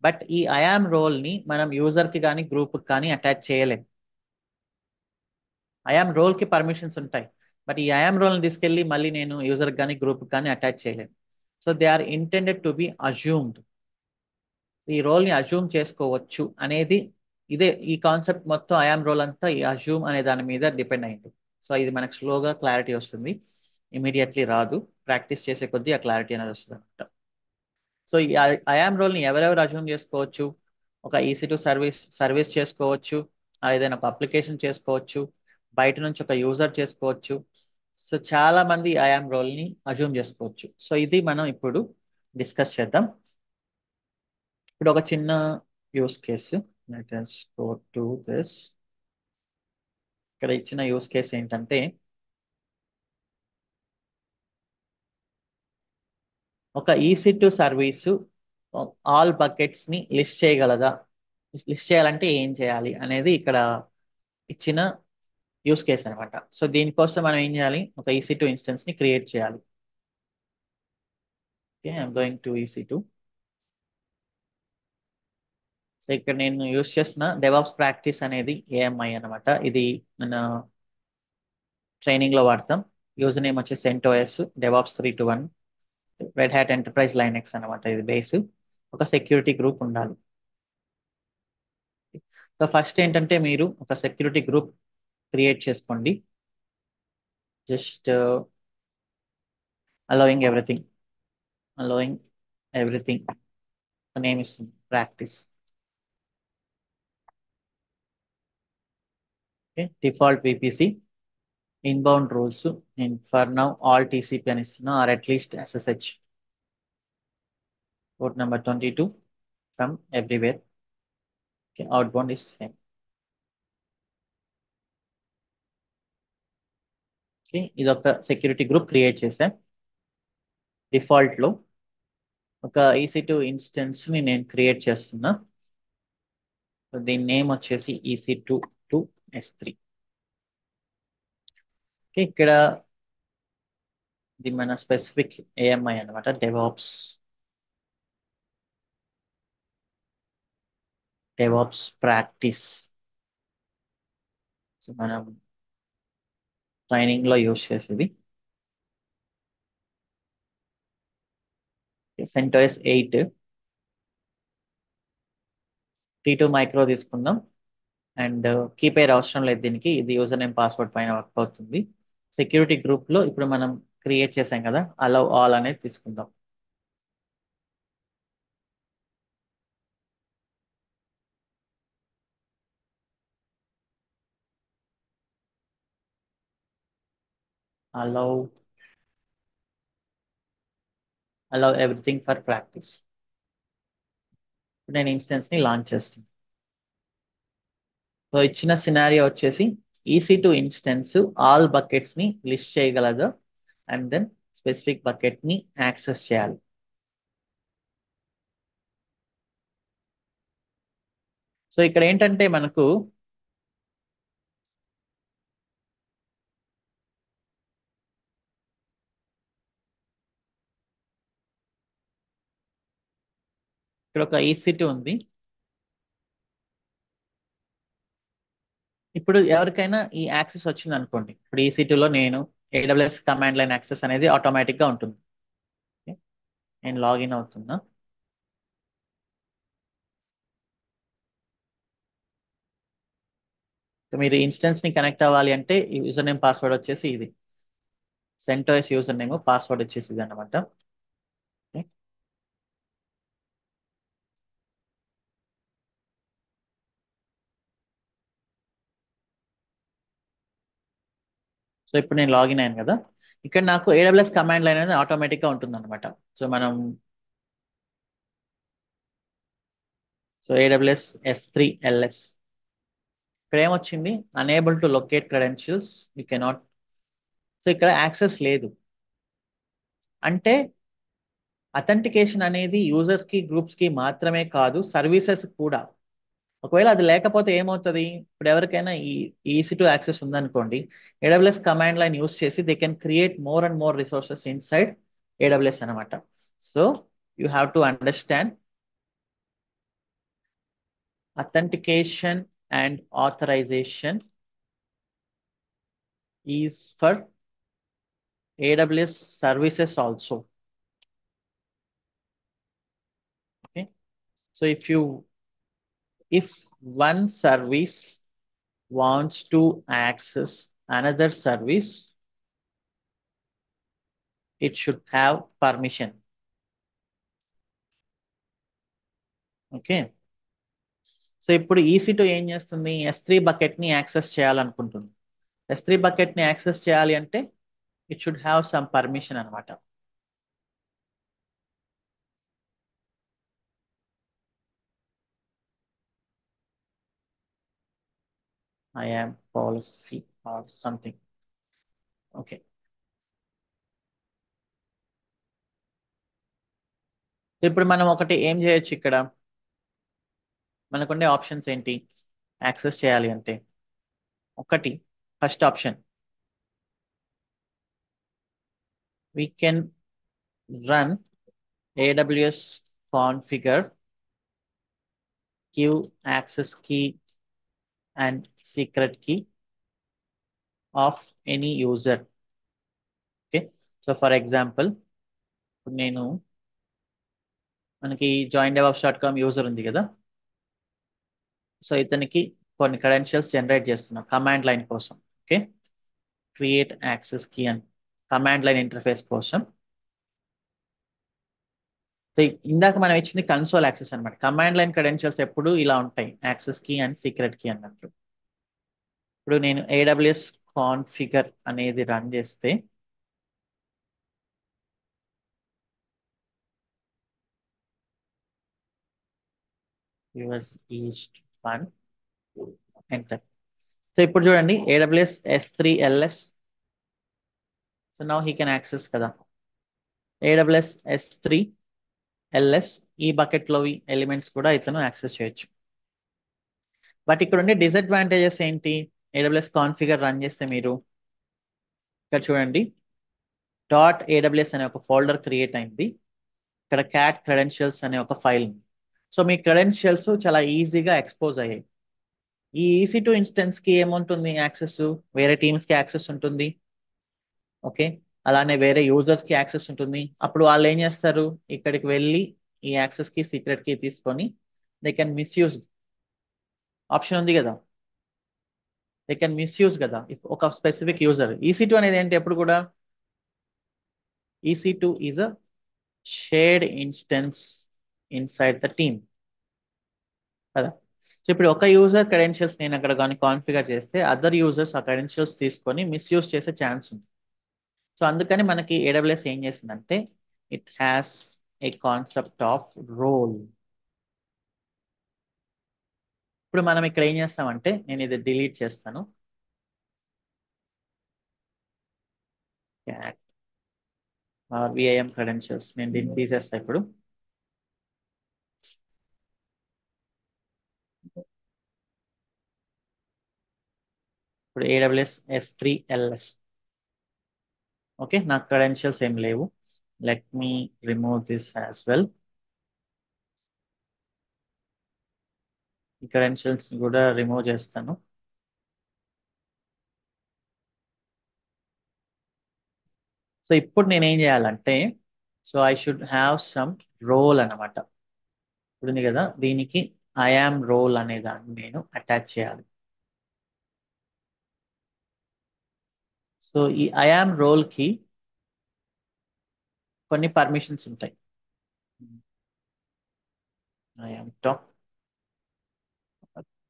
S1: బట్ ఈ ఐఆమ్ రోల్ ని మనం యూజర్ కి కానీ గ్రూప్ కి కానీ అటాచ్ చేయలేం. ఐఆమ్ రోల్ కి పర్మిషన్స్ ఉంటాయి, బట్ ఈ ఐఆమ్ రోల్ ని తీసుకెళ్ళి మళ్ళీ నేను యూజర్ కానీ గ్రూప్ కానీ అటాచ్ చేయలేను. So they are intended to be assumed. ఈ రోల్ ని అజ్యూమ్ చేసుకోవచ్చు అనేది ఇదే, ఈ కాన్సెప్ట్ మొత్తం ఐఆమ్ రోల్ అంతా ఈ అజ్యూమ్ అనే దాని మీద డిపెండ్ అయింది. సో ఇది మనకు స్లోగా క్లారిటీ వస్తుంది, ఇమీడియట్లీ రాదు. ప్రాక్టీస్ చేసే కొద్దీ ఆ క్లారిటీ అనేది వస్తుంది అనమాట. సో ఈ ఐఆమ్ రోల్ ని ఎవరెవరు అజ్యూమ్ చేసుకోవచ్చు? ఒక EC2 సర్వీస్ చేసుకోవచ్చు, ఏదైనా ఒక అప్లికేషన్ చేసుకోవచ్చు, బయట నుంచి ఒక యూజర్ చేసుకోవచ్చు. సో చాలా మంది ఐఆమ్ రోల్ ని అజ్యూమ్ చేసుకోవచ్చు. సో ఇది మనం ఇప్పుడు డిస్కస్ చేద్దాం. ఇప్పుడు ఒక చిన్న use case, let us go to this. ఇక్కడ ఇచ్చిన యూస్ కేసు ఏంటంటే, ఒక EC2 సర్వీసు ఆల్ బకెట్స్ ని లిస్ట్ చేయగలదా, లిస్ట్ చేయాలంటే ఏం చేయాలి అనేది ఇక్కడ ఇచ్చిన యూస్ కేసు అనమాట. సో దీనికోసం మనం ఏం చేయాలి, ఒక EC2 ఇన్స్టెన్స్ ని క్రియేట్ చేయాలి. Okay, I'm going to EC2. So ఇక్కడ నేను యూస్ చేస్తున్న డెవాప్స్ ప్రాక్టీస్ అనేది AMI అనమాట. ఇది మన ట్రైనింగ్ లో వాడతాం. యూజర్ నేమ్ వచ్చి CentOS DevOps 321, Red Hat Enterprise Linux అనమాట. ఇది బేస్. ఒక సెక్యూరిటీ గ్రూప్ ఉండాలి. సో ఫస్ట్ ఏంటంటే మీరు ఒక సెక్యూరిటీ గ్రూప్ క్రియేట్ చేసుకోండి. Just allowing everything, allowing everything, name ఇస్తుంది practice. Okay, default VPC, inbound rules నేను ఫర్ నౌ ఆల్ TCP అని ఇస్తున్నా, or at least SSH. Port number 22 from everywhere. Okay, outbound is same. Okay, ఇది ఒక security group create చేశాను. Default లో ఒక EC2 instance ని నేను క్రియేట్ చేస్తున్నా. సో దీని నేమ్ వచ్చేసి EC2 to S3. ఇక్కడ ఇది మన స్పెసిఫిక్ ఏఎంఐ అనమాట, డెవాప్స్ ప్రాక్టీస్. సో మనం ట్రైనింగ్ లో యూజ్ చేసేది CentOS 8 T2 మైక్రో తీసుకుందాం. అండ్ కీపేర్ అవసరం లేదు దీనికి, ఇది యూజర్ నేమ్ పాస్వర్డ్ పైన వర్క్ అవుతుంది. సెక్యూరిటీ గ్రూప్ లో ఇప్పుడు మనం క్రియేట్ చేసాం కదా, అలౌ ఆల్ అనేది తీసుకుందాం. Allow allow everything for practice. నేను ఇన్స్టెన్స్ ని లాంచ్ చేస్తాను. సో ఇచ్చిన సినారియో వచ్చేసి EC2 ఇన్స్టెన్స్ ఆల్ బకెట్స్ ని లిస్ట్ చేయగలదు, అండ్ దెన్ స్పెసిఫిక్ బకెట్ ని యాక్సెస్ చేయాలి. సో ఇక్కడ ఏంటంటే మనకు ఇక్కడ ఒక EC2 ఉంది. ఇప్పుడు ఎవరికైనా ఈ యాక్సెస్ వచ్చింది అనుకోండి, ఇప్పుడు EC2 లో నేను AWS కమాండ్ లైన్ యాక్సెస్ అనేది ఆటోమేటిక్ గా ఉంటుంది. Okay? నేను లాగిన్ అవుతున్నా. సో మీరు ఇన్స్టెన్స్ ని కనెక్ట్ అవ్వాలి అంటే యూజర్ నేమ్ పాస్వర్డ్ వచ్చేసి ఇది, CentOS యూజర్ నేమ్, పాస్వర్డ్ వచ్చేసి ఇది అనమాట. సో ఇప్పుడు నేను లాగిన్ అయ్యాను కదా, ఇక్కడ నాకు AWS కమాండ్ లైన్ అనేది ఆటోమేటిక్ గా ఉంటుంది అనమాట. సో మనం AWS S3 LS ఇక్కడ ఏమొచ్చింది, unable to locate credentials, you cannot. So ఇక్కడ యాక్సెస్ లేదు అంటే అథెంటికేషన్ అనేది యూజర్స్ కి గ్రూప్స్ కి మాత్రమే కాదు, సర్వీసెస్ కూడా. ఒకవేళ అది లేకపోతే ఏమవుతుంది, ఇప్పుడు ఎవరికైనా ఈ EC2 యాక్సెస్ ఉందనుకోండి, AWS కమాండ్ లైన్ యూస్ చేసి they can create more and more resources inside AWS అనమాట. So you have to understand authentication and authorization is for AWS services also. Okay. So if one service wants to access another service, it should have permission. Okay. So ఇప్పుడు EC2 ఏం చేస్తుంది, S3 bucket ని access చేయాలనుకుంటుంది. S3 bucket ని access చేయాలి అంటే it should have some permission అనమాట. IAM policy or something. Okay. ఇప్పుడు మనం ఒకటి ఏం చేయొచ్చు, ఇక్కడ మనకుండే ఆప్షన్స్ ఏంటి యాక్సెస్ చేయాలి అంటే. ఒకటి, first option, we can run AWS configure give access key and secret key of any user. Okay. So for example నేను మనకి joindevOps.com యూజర్ ఉంది కదా, సో ఇతనికి కొన్ని క్రెడెన్షియల్స్ జనరేట్ చేస్తున్నాం కమాండ్ లైన్ కోసం. ఓకే. క్రియేట్ యాక్సెస్ కీ అని command line interface కోసం. సో ఇందాక మనం ఇచ్చింది కన్సోల్ యాక్సెస్ అనమాట. కమాండ్ లైన్ క్రెడెన్షియల్స్ ఎప్పుడు ఇలా ఉంటాయి, access key and secret key అన్నట్లు. ఇప్పుడు నేను AWS కాన్ఫిగర్ అనేది రన్ చేస్తే యువర్స్ ఈస్ట్ 1 ఎంటర్. సో ఇప్పుడు చూడండి AWS S3 LS. So now he can access కదా AWS S3 LS. ఈ బకెట్ లో ఎలిమెంట్స్ కూడా ఇతను యాక్సెస్ చేయొచ్చు. బట్ ఇక్కడ ఉండే డిసడ్వాంటేజెస్ ఏంటి, AWS కాన్ఫిగర్ రన్ చేస్తే మీరు ఇక్కడ చూడండి, డాట్ ఏడబ్ల్యూఎస్ అనే ఒక ఫోల్డర్ క్రియేట్ అయింది. ఇక్కడ క్యాట్ క్రెడెన్షియల్స్ అనే ఒక ఫైల్ ఉంది. సో మీ క్రెడెన్షియల్స్ చాలా ఈజీగా ఎక్స్పోజ్ అయ్యాయి. ఈ EC2 ఇన్స్టెన్స్ కి ఏముంటుంది యాక్సెస్? వేరే టీమ్స్ కి యాక్సెస్ ఉంటుంది. ఓకే, అలానే వేరే యూజర్స్ కి యాక్సెస్ ఉంటుంది. అప్పుడు వాళ్ళు ఏం చేస్తారు? ఇక్కడికి వెళ్ళి ఈ యాక్సెస్ కి సీక్రెట్ కి తీసుకొని దే కెన్ మిస్యూజ్. ఆప్షన్ ఉంది కదా, దే కెన్ మిస్యూజ్ కదా ఒక స్పెసిఫిక్ యూజర్. EC2 అనేది ఏంటి? ఎప్పుడు కూడా EC2 is a shared instance inside the team కదా. సో ఇప్పుడు ఒక యూజర్ క్రెడెన్షియల్స్ నేను అక్కడ కానీ కాన్ఫిగర్ చేస్తే అదర్ యూజర్స్ ఆ క్రెడెన్షియల్స్ తీసుకొని మిస్యూజ్ చేసే ఛాన్స్ ఉంది. సో అందుకని మనకి AWS ఏం చేసిందంటే it has a concept of role. ఇప్పుడు మనం ఇక్కడ ఏం చేస్తామంటే నేను ఇది డిలీట్ చేస్తాను. క్యాట్ VIM క్రెడెన్షియల్స్ నేను దీన్ని తీసేస్తా. ఇప్పుడు AWS S3 LS. ఓకే, నాకు క్రెడెన్షియల్స్ ఏం లేవు. Let me remove this as well. ఈ క్రెడెన్షియల్స్ కూడా రిమూవ్ చేస్తాను. సో ఇప్పుడు నేను ఏం చేయాలంటే, so I should have some role అనమాట. ఇప్పుడు ఉంది కదా, దీనికి ఐఆమ్ రోల్ అనే దాన్ని నేను అటాచ్ చేయాలి. సో ఈ ఐఆమ్ రోల్ కి కొన్ని పర్మిషన్స్ ఉంటాయి. I am talk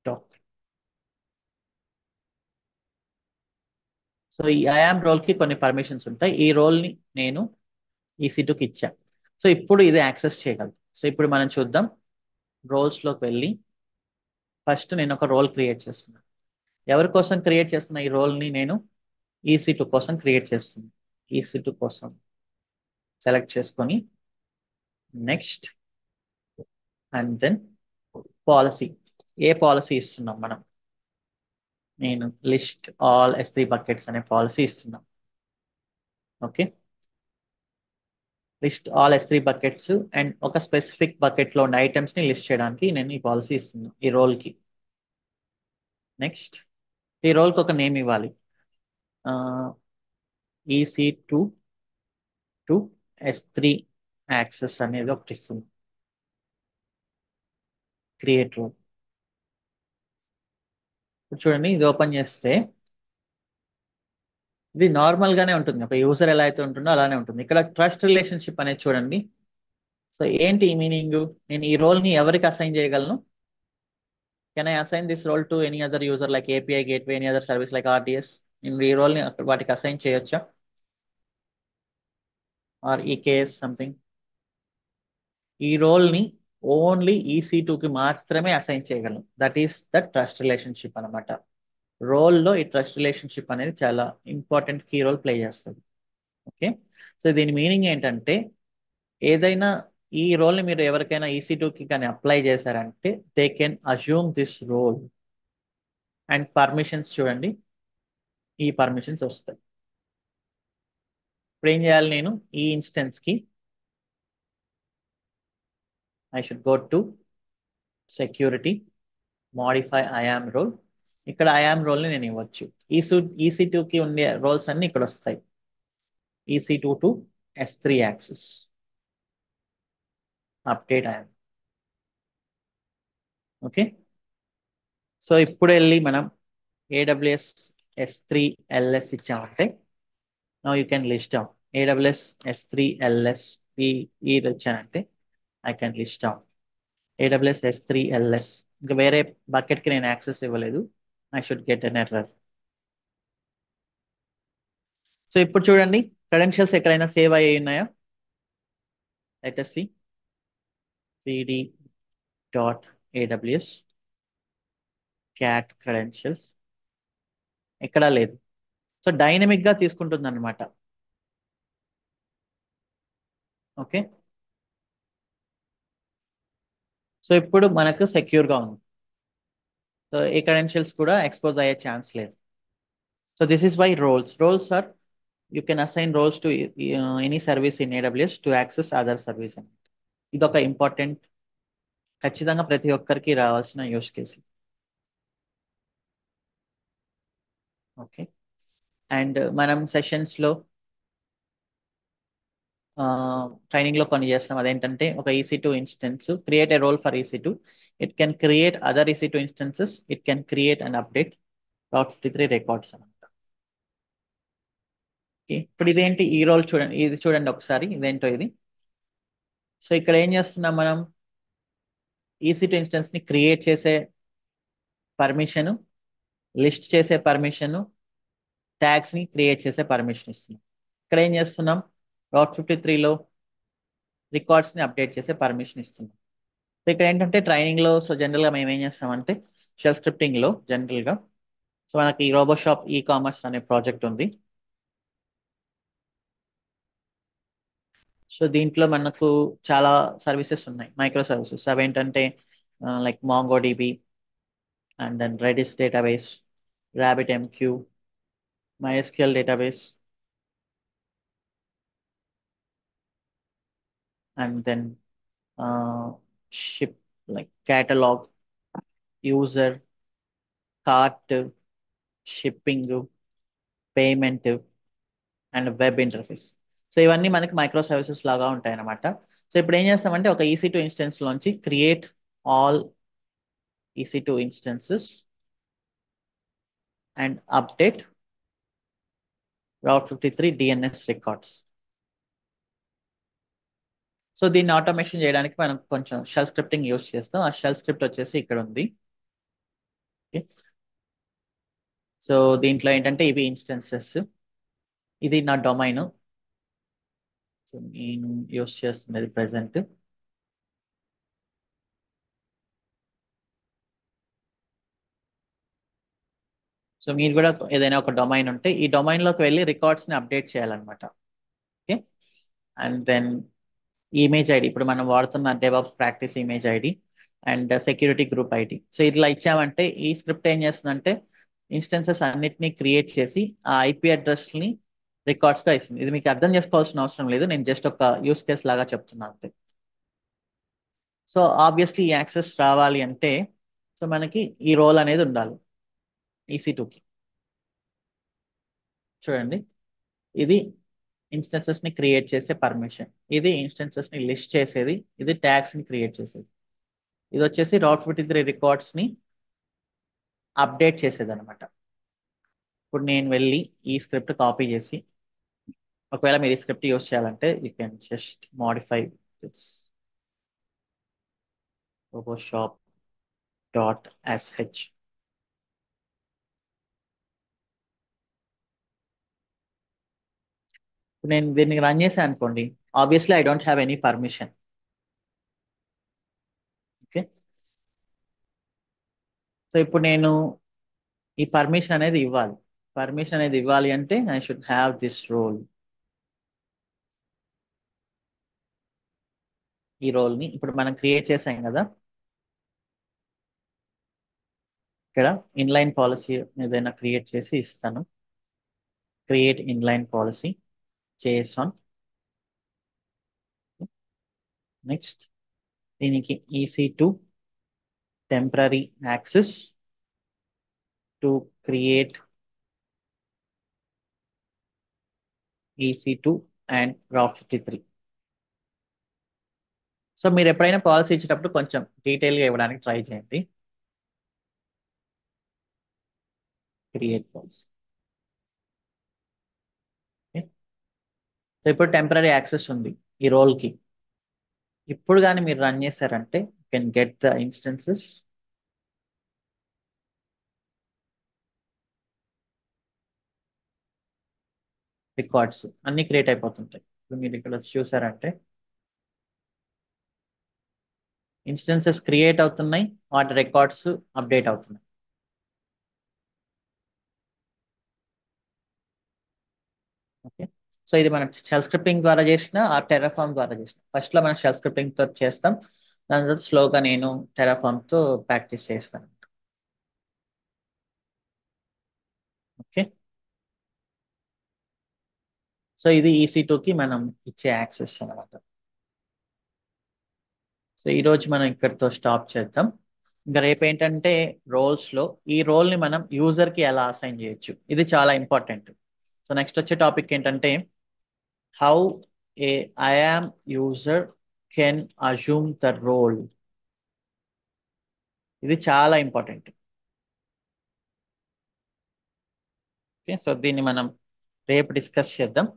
S1: talk. సో ఈ ఐఆమ్ రోల్ కి కొన్ని పర్మిషన్స్ ఉంటాయి. ఈ రోల్ ని నేను EC2కి ఇచ్చా. సో ఇప్పుడు ఇది యాక్సెస్ చేయగలదు. సో ఇప్పుడు మనం చూద్దాం. రోల్స్ లోకి వెళ్ళి ఫస్ట్ నేను ఒక రోల్ క్రియేట్ చేస్తున్నాను. ఎవరి కోసం క్రియేట్ చేస్తున్నా? ఈ రోల్ ని నేను EC2 కోసం క్రియేట్ చేస్తున్నాను. EC2 కోసం సెలెక్ట్ చేసుకొని నెక్స్ట్ అండ్ దెన్ పాలసీ. ఏ పాలసీ ఇస్తున్నాం మనం? నేను లిస్ట్ ఆల్ S3 బకెట్స్ అనే పాలసీ ఇస్తున్నాం. Okay, list all S3 buckets and ఒక స్పెసిఫిక్ బకెట్ లో ఉన్న ఐటమ్స్ ని లిస్ట్ చేయడానికి నేను ఈ పాలసీ ఇస్తున్నాను ఈ రోల్ కి. నెక్స్ట్, ఈ రోల్ కి ఒక నేమ్ ఇవ్వాలి. EC2 టు S3 యాక్సెస్ అనేది ఒకటి ఇస్తుంది. Create role. చూడండి, ఇది ఓపెన్ చేస్తే ఇది నార్మల్ గానే ఉంటుంది. ఒక యూజర్ ఎలా అయితే ఉంటుందో అలానే ఉంటుంది. ఇక్కడ ట్రస్ట్ రిలేషన్షిప్ అనేది చూడండి. సో ఏంటి ఈ మీనింగ్? నేను ఈ రోల్ ని ఎవరికి అసైన్ చేయగలను? Can I assign this role to any other user like API gateway, any other service like RDS? నేను ఈ రోల్ ని వాటికి అసైన్ చేయొచ్చా? Or EKS something? ఈ రోల్ ని ఓన్లీ EC2కి మాత్రమే అసైన్ చేయగలను. That is the trust relationship అనమాట. రోల్లో ఈ ట్రస్ట్ రిలేషన్షిప్ అనేది చాలా ఇంపార్టెంట్ కీ రోల్ ప్లే చేస్తుంది. ఓకే, సో దీని మీనింగ్ ఏంటంటే ఏదైనా ఈ రోల్ ని మీరు ఎవరికైనా EC2కి కానీ అప్లై చేశారంటే they can assume this role. And permissions చూడండి, ఈ పర్మిషన్స్ వస్తాయి. ఇప్పుడు ఏం చేయాలి? నేను ఈ ఇన్స్టెన్స్ కి I should go to security, modify IAM role. ఇక్కడ ఐఆమ్ రోల్ ని నేను ఇవ్వచ్చు. EC2కి ఉండే రోల్స్ అన్ని ఇక్కడ వస్తాయి. EC2 to S3 access, update IAM. Okay, so ఇప్పుడు వెళ్ళి మనం AWS S3 LS ఇచ్చామంటే now you can list down AWS S3 LS. ఈ వచ్చానంటే I can list down AWS S3 LS. ఇంకా వేరే బకెట్ కి నేను యాక్సెస్ ఇవ్వలేదు. I should get an error. So ఇప్పుడు చూడండి, క్రెడెన్షియల్స్ ఎక్కడైనా సేవ్ అయ్యి ఉన్నాయా? Let us see cd.aws cat credentials. ఎక్కడా లేదు. సో డైనమిక్ గా తీసుకుంటుంది అనమాట. ఓకే, సో ఇప్పుడు మనకు సెక్యూర్ గా ఉంది. సో ఈ క్రెడెన్షియల్స్ కూడా ఎక్స్పోజ్ అయ్యే ఛాన్స్ లేదు. So this is why roles are you can assign roles to any service in AWS to access other service అని. ఇది ఒక ఇంపార్టెంట్, ఖచ్చితంగా ప్రతి ఒక్కరికి రావాల్సిన యూస్ కేసు. ఓకే. అండ్ మనం సెషన్స్లో ట్రైనింగ్ లో కొన్ని చేస్తాం. అదేంటంటే ఒక EC2 instance, create a role for EC2. It can create other EC2 instances, it can create and update Route 53 records అనమాట. ఇప్పుడు ఇదేంటి ఈ రోల్ చూడండి, ఇది చూడండి ఒకసారి ఇదేంటో ఇది. సో ఇక్కడ ఏం చేస్తున్నాం మనం, EC2 ఇన్స్టెన్స్ ని క్రియేట్ చేసే పర్మిషన్, లిస్ట్ చేసే పర్మిషన్, ట్యాగ్స్ ని క్రియేట్ చేసే పర్మిషన్ ఇస్తున్నాం. ఇక్కడ ఏం చేస్తున్నాం, Route 53లో రికార్డ్స్ ని అప్డేట్ చేసే పర్మిషన్ ఇస్తున్నాం. సో ఇక్కడ ఏంటంటే ట్రైనింగ్ లో, సో జనరల్ గా మేము ఏం చేస్తామంటే షెల్ స్క్రిప్టింగ్ లో జనరల్ గా, సో మనకి రోబోషాప్ కామర్స్ అనే ప్రాజెక్ట్ ఉంది. సో దీంట్లో మనకు చాలా సర్వీసెస్ ఉన్నాయి, మైక్రో సర్వీసెస్. అవి ఏంటంటే like MongoDB, and then Redis database, RabbitMQ, MySQL database, and then ship like catalogue, user, cart, shipping, payment, and web interface. So ఇవన్నీ మనకి మైక్రో సర్వీసెస్ లాగా ఉంటాయి అన్నమాట. సో ఇప్పుడు ఏం చేస్తామంటే ఒక EC2 ఇన్స్టెన్స్ లోంచి create all EC2 instances and update Route 53 DNS records. So దీన్ని ఆటోమేషన్ చేయడానికి మనం కొంచెం షెల్ స్క్రిప్టింగ్ యూస్ చేస్తాం. ఆ షెల్ స్క్రిప్ట్ వచ్చేసి ఇక్కడ ఉంది. సో దీంట్లో ఏంటంటే ఇవి ఇన్స్టెన్సెస్, ఇది నా డొమైన్. సో నేను యూస్ చేస్తున్నది ప్రెసెంట్. సో మీరు కూడా ఏదైనా ఒక డొమైన్ ఉంటే ఈ డొమైన్ లోకి వెళ్ళి రికార్డ్స్ ని అప్డేట్ చేయాలన్నమాట. Okay. And then image ID, ఇప్పుడు మనం వాడుతున్న DevOps practice image ID and security group ID. So ఇట్లా ఇచ్చామంటే ఈ స్క్రిప్ట్ ఏం చేస్తుందంటే ఇన్స్టెన్సెస్ అన్నిటిని క్రియేట్ చేసి ఆ IP అడ్రస్ ని రికార్డ్స్ గా ఇస్తుంది. ఇది మీకు అర్థం చేసుకోవాల్సిన అవసరం లేదు, నేను జస్ట్ ఒక యూస్ కేస్ లాగా చెప్తున్నాను అంతే. సో ఆబ్వియస్లీ ఈ యాక్సెస్ రావాలి అంటే సో మనకి ఈ రోల్ అనేది ఉండాలి EC2కి. చూడండి, ఇది ఇన్స్టెన్సెస్ ని క్రియేట్ చేసే పర్మిషన్, ఇది ఇన్స్టెన్సెస్ ని లిస్ట్ చేసేది, ఇది ట్యాగ్స్ ని క్రియేట్ చేసేది, ఇది వచ్చేసి Route 53 రికార్డ్స్ ని అప్డేట్ చేసేది అనమాట. ఇప్పుడు నేను వెళ్ళి ఈ స్క్రిప్ట్ కాపీ చేసి, ఒకవేళ మీరు ఈ స్క్రిప్ట్ యూస్ చేయాలంటే you can just modify this roboshop.sh. నేను దీన్ని రన్ చేశాను అనుకోండి, obviously I don't have any permission. Okay. So ఇప్పుడు నేను ఈ పర్మిషన్ అనేది ఇవ్వాలి. పర్మిషన్ అనేది ఇవ్వాలి అంటే I should have this role. ఈ రోల్ ని ఇప్పుడు మనం క్రియేట్ చేసాం కదా, ఇక్కడ ఇన్లైన్ పాలసీ ఏదైనా క్రియేట్ చేసి ఇస్తాను. Create inline policy JSON. Next దీనికి EC2 temporary access to create EC2 and Route 53. So మీరు ఎప్పుడైనా పాలసీ ఇచ్చేటప్పుడు కొంచెం డీటెయిల్గా ఇవ్వడానికి ట్రై చేయండి. Create policy. సో ఇప్పుడు టెంపరరీ యాక్సెస్ ఉంది ఈ రోల్కి. ఇప్పుడు కానీ మీరు రన్ చేశారంటే you can get the instances. Records అన్ని క్రియేట్ అయిపోతుంటాయి. ఇప్పుడు మీరు ఇక్కడ వచ్చి చూసారంటే ఇన్స్టెన్సెస్ క్రియేట్ అవుతున్నాయి, వాటి రికార్డ్స్ అప్డేట్ అవుతున్నాయి. ఓకే. సో ఇది మనం షెల్ స్క్రిప్టింగ్ ద్వారా చేసిన ఆ టెరాఫామ్ ద్వారా చేసిన, ఫస్ట్ లో మనం షెల్ స్క్రిప్టింగ్ తో చేస్తాం, దాని తర్వాత స్లోగా నేను టెరాఫామ్ తో ప్రాక్టీస్ చేస్తాను. ఓకే. సో ఇది EC2కి మనం ఇచ్చే యాక్సెస్ అనమాట. సో ఈ రోజు మనం ఇక్కడితో స్టాప్ చేద్దాం. ఇంకా రేపు ఏంటంటే రోల్స్లో ఈ రోల్ని మనం యూజర్కి ఎలా అసైన్ చేయొచ్చు, ఇది చాలా ఇంపార్టెంట్. సో నెక్స్ట్ వచ్చే టాపిక్ ఏంటంటే how a IAM user can assume the role. ఇది చాలా ఇంపార్టెంట్. ఓకే, సో దీన్ని మనం రేపు డిస్కస్ చేద్దాం.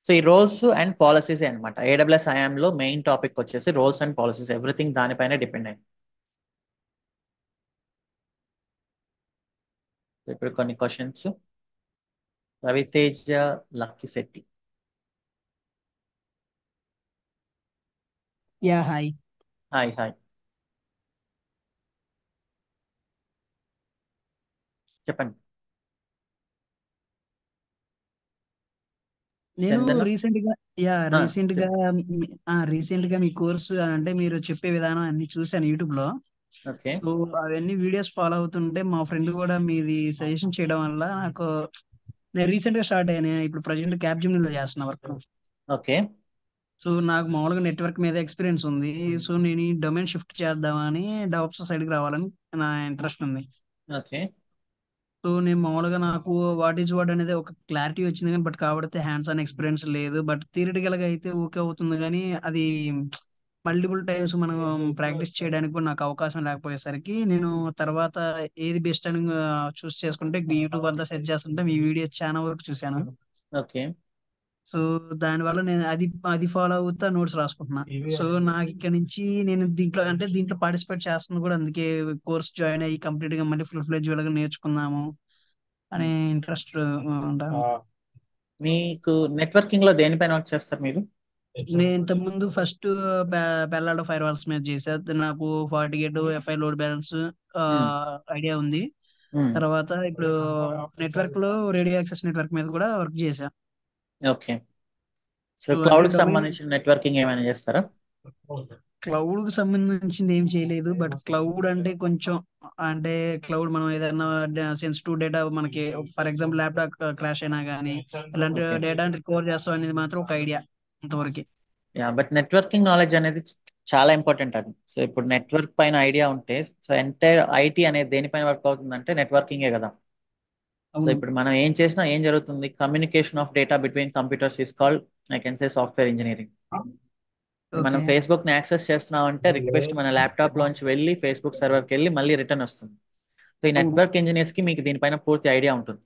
S1: సో ఈ రోల్స్ అండ్ పాలసీస్ అనమాట. AWS IAM లో మెయిన్ టాపిక్ వచ్చేసి రోల్స్ అండ్ పాలసీస్, ఎవ్రీథింగ్ దానిపైనే డిపెండ్ అయింది. ఇప్పుడు కొన్ని questions. Raviteja Lakkisetti.
S2: Yeah hi.
S1: Hi hi, చెప్పండి.
S2: నేను
S1: చందను.
S2: రీసెంట్ గా యా
S1: ఆ,
S2: రీసెంట్ గా
S1: చె-
S2: రీసెంట్ గా మీ కోర్సు అంటే మీరు చెప్పే విధానం అన్ని చూశాను యూట్యూబ్ లో.
S1: ఓకే
S2: సో అవన్నీ వీడియోస్ ఫాలో అవుతుంటే మా ఫ్రెండ్ కూడా మీది సజెషన్ చేయడం వల్ల నాకు నేను రీసెంట్ గా స్టార్ట్ అయ్యాను. ఇప్పుడు ప్రజెంట్ క్యాబ్ లో చేస్తున్న వర్క్.
S1: ఓకే
S2: సో నాకు మామూలుగా నెట్వర్క్ మీద ఎక్స్పీరియన్స్ ఉంది. సో నేను ఈ డొమైన్ షిఫ్ట్ చేద్దామని డెవలప్స్ సైడ్ కి రావాలని నా ఇంట్రెస్ట్ ఉంది.
S1: ఓకే
S2: సో నేను మామూలుగా నాకు వాట్ ఈజ్ వాట్ అనేది ఒక క్లారిటీ వచ్చింది కానీ బట్ కాబట్టి హ్యాండ్స్ ఆన్ ఎక్స్పీరియన్స్ లేదు. బట్ థియరిటికల్ గా అయితే ఓకే అవుతుంది కానీ అది మల్టిపుల్ టైమ్స్ మనం ప్రాక్టీస్ చేయడానికి కూడా నాకు అవకాశం లేకపోయేసరికి నేను తర్వాత ఏది బెస్ట్ అని చూస్ చేసుకుంటే యూట్యూబ్ అంతా సెర్చ్ చేస్తుంటే మీ వీడియోస్ చాలా వరకు చూశాను.
S1: ఓకే
S2: సో దానివల్ల నేను అది అది ఫాలో అవుతా నోట్స్ రాసుకుంటున్నా. సో నాకు ఇక్కడ నుంచి నేను దీంట్లో పార్టిసిపేట్ చేస్తుంది కూడా అందుకే కోర్స్ జాయిన్ అయ్యి కంప్లీట్ గా మళ్ళీ ఫుల్ ఫ్లెడ్జ్ గా నేర్చుకుందాము అనే
S1: ఉమ్.
S2: ఇంట్రెస్ట్ ఉంటాను.
S1: మీకు నెట్వర్కింగ్ లో దేనిపైన వర్క్ చేస్తారు మీరు?
S2: నేను ఇంతకుముందు ఫస్ట్ పెల్లాడో ఫైర్ వాల్స్ మీద చేసా. నాకు 48 FI లోడ్ బ్యాలెన్స్
S1: ఉమ్,
S2: ఐడియా ఉంది.
S1: ఉమ్,
S2: తర్వాత ఇప్పుడు నెట్వర్క్ లో రేడియో యాక్సెస్ నెట్వర్క్ మీద కూడా వర్క్ చేశా.
S1: ఓకే. సో
S2: సో అంటే
S1: క్లౌడ్ కి
S2: డొమైన్
S1: సంబంధించిన నెట్వర్కింగ్ ఏమైనా చేస్తారా?
S2: క్లౌడ్ కి సంబంధించింది ఏం చేయలేదు. బట్ క్లౌడ్ అంటే కొంచెం అంటే క్లౌడ్ మనం ఏదైనా సెన్సిటివ్ డేటా మనకి ఫర్ ఎగ్జాంపుల్ ల్యాప్టాప్ క్రాష్ అయినా కానీ ఇలాంటి
S1: ఓకే.
S2: డేటాని రికవర్ చేస్తాం అనేది మాత్రం ఒక ఐడియా ఇంతవరకు.
S1: యా, బట్ నెట్వర్కింగ్ నాలెడ్జ్ అనేది చాలా ఇంపార్టెంట్ అది. సో ఇప్పుడు నెట్వర్క్ పైన ఐడియా ఉంటే, సో ఎంటైర్ IT అనేది దేనిపైన వర్క్ అవుతుందంటే నెట్వర్కింగే కదా. సో
S2: అవును.
S1: ఇప్పుడు మనం ఏం చేసినా ఏం జరుగుతుంది, communication of data between computers is called, I can say, software engineering. మనం
S2: ఓకే.
S1: ఫేస్బుక్ ని యాక్సెస్ చేస్తున్నాం అంటే రిక్వెస్ట్ మన ల్యాప్టాప్ లోంచి వెళ్ళి ఫేస్బుక్ సర్వర్కి వెళ్ళి మళ్ళీ రిటర్న్ వస్తుంది. సో ఈ
S2: అవును.
S1: నెట్వర్క్ ఇంజనీర్స్ కి మీకు దీనిపైన పూర్తి ఐడియా ఉంటుంది.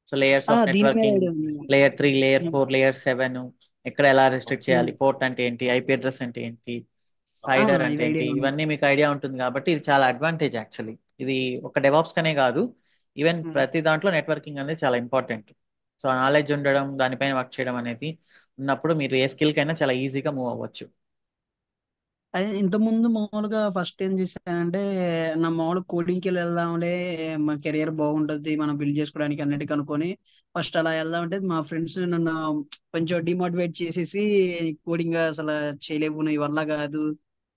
S1: సో లేయర్స్ ఆఫ్
S2: దీని మీద
S1: నెట్వర్కింగ్,
S2: ఐడియా ఉంది.
S1: లేయర్ 3, లేయర్ 4, లేయర్ 7, ఎక్కడ ఎలా రెస్ట్రిక్ట్
S2: ఉమ్.
S1: చేయాలి, పోర్ట్ అంటే ఏంటి, IP అడ్రస్ అంటే ఏంటి, సైడర్ అంటే
S2: ఇది
S1: ఏంటి,
S2: ఐడియా ఉంది.
S1: ఇవన్నీ మీకు ఐడియా ఉంటుంది కాబట్టి ఇది చాలా అడ్వాంటేజ్ యాక్చువల్లీ. ఇది ఒక డెవాప్స్ కనే కాదు, ఈవెన్
S2: ఉమ్.
S1: ప్రతి దాంట్లో నెట్వర్కింగ్ అనేది చాలా ఇంపార్టెంట్. సో నాలెడ్జ్ ఉండడం, దానిపైన వర్క్ చేయడం అనేది ఉన్నప్పుడు మీరు ఏ స్కిల్ కైనా చాలా ఈజీగా మూవ్ అవ్వచ్చు.
S2: ఇంత ముందు మామూలుగా ఫస్ట్ ఏం చేశానంటే నా మామూలు కోడింగ్కి వెళ్దాంలే మా కెరియర్ బాగుంటుంది మనం బిల్డ్ చేసుకోవడానికి అన్నిటికీ అనుకొని ఫస్ట్ అలా వెళ్దామంటే మా ఫ్రెండ్స్ నన్ను కొంచెం డిమోటివేట్ చేసేసి కోడింగ్ అసలు చేయలేవు నీ వల్ల కాదు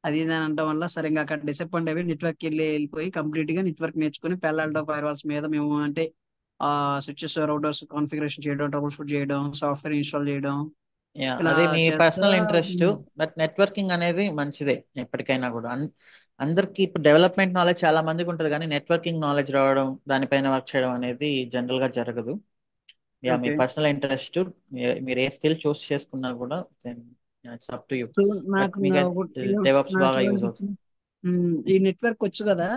S2: అది ఇది అని అనడం వల్ల సరే ఇంకా అక్కడ డిసప్పాయింట్ అయిపోయి నెట్వర్క్ వెళ్ళిపోయి కంప్లీట్ గా నెట్వర్క్ నేర్చుకుని పెళ్ళాడో ఫైర్ వాల్స్ మీద మేము అంటే ఆ స్విచ్చెస్ రౌటర్స్ కాన్ఫిగరేషన్ చేయడం ట్రబుల్ షూట్ చేయడం సాఫ్ట్వేర్ ఇన్స్టాల్ చేయడం ఇలా
S1: అది మీ
S2: చేస్తా.
S1: Personal interest. బట్ నెట్వర్కింగ్ అనేది మంచిదే ఎప్పటికైనా కూడా. అందరికి ఇప్పుడు డెవలప్మెంట్ నాలెడ్జ్ చాలా మందికి ఉంటుంది కానీ నెట్వర్కింగ్ నాలెడ్జ్ రావడం, దానిపైన వర్క్ చేయడం అనేది జనరల్ గా జరగదు. యా, మీ
S2: ఓకే.
S1: పర్సనల్ ఇంట్రెస్ట్, మీరు ఏ స్కిల్ చూస్ చేసుకున్నా కూడా it's up to you.
S2: So
S1: but
S2: నాకు
S1: మీకు డెవప్స్ బాగా యూజ్ అవుతుంది.
S2: నాకేమనిపించింది ఈ నెట్వర్క్ వచ్చు కదా.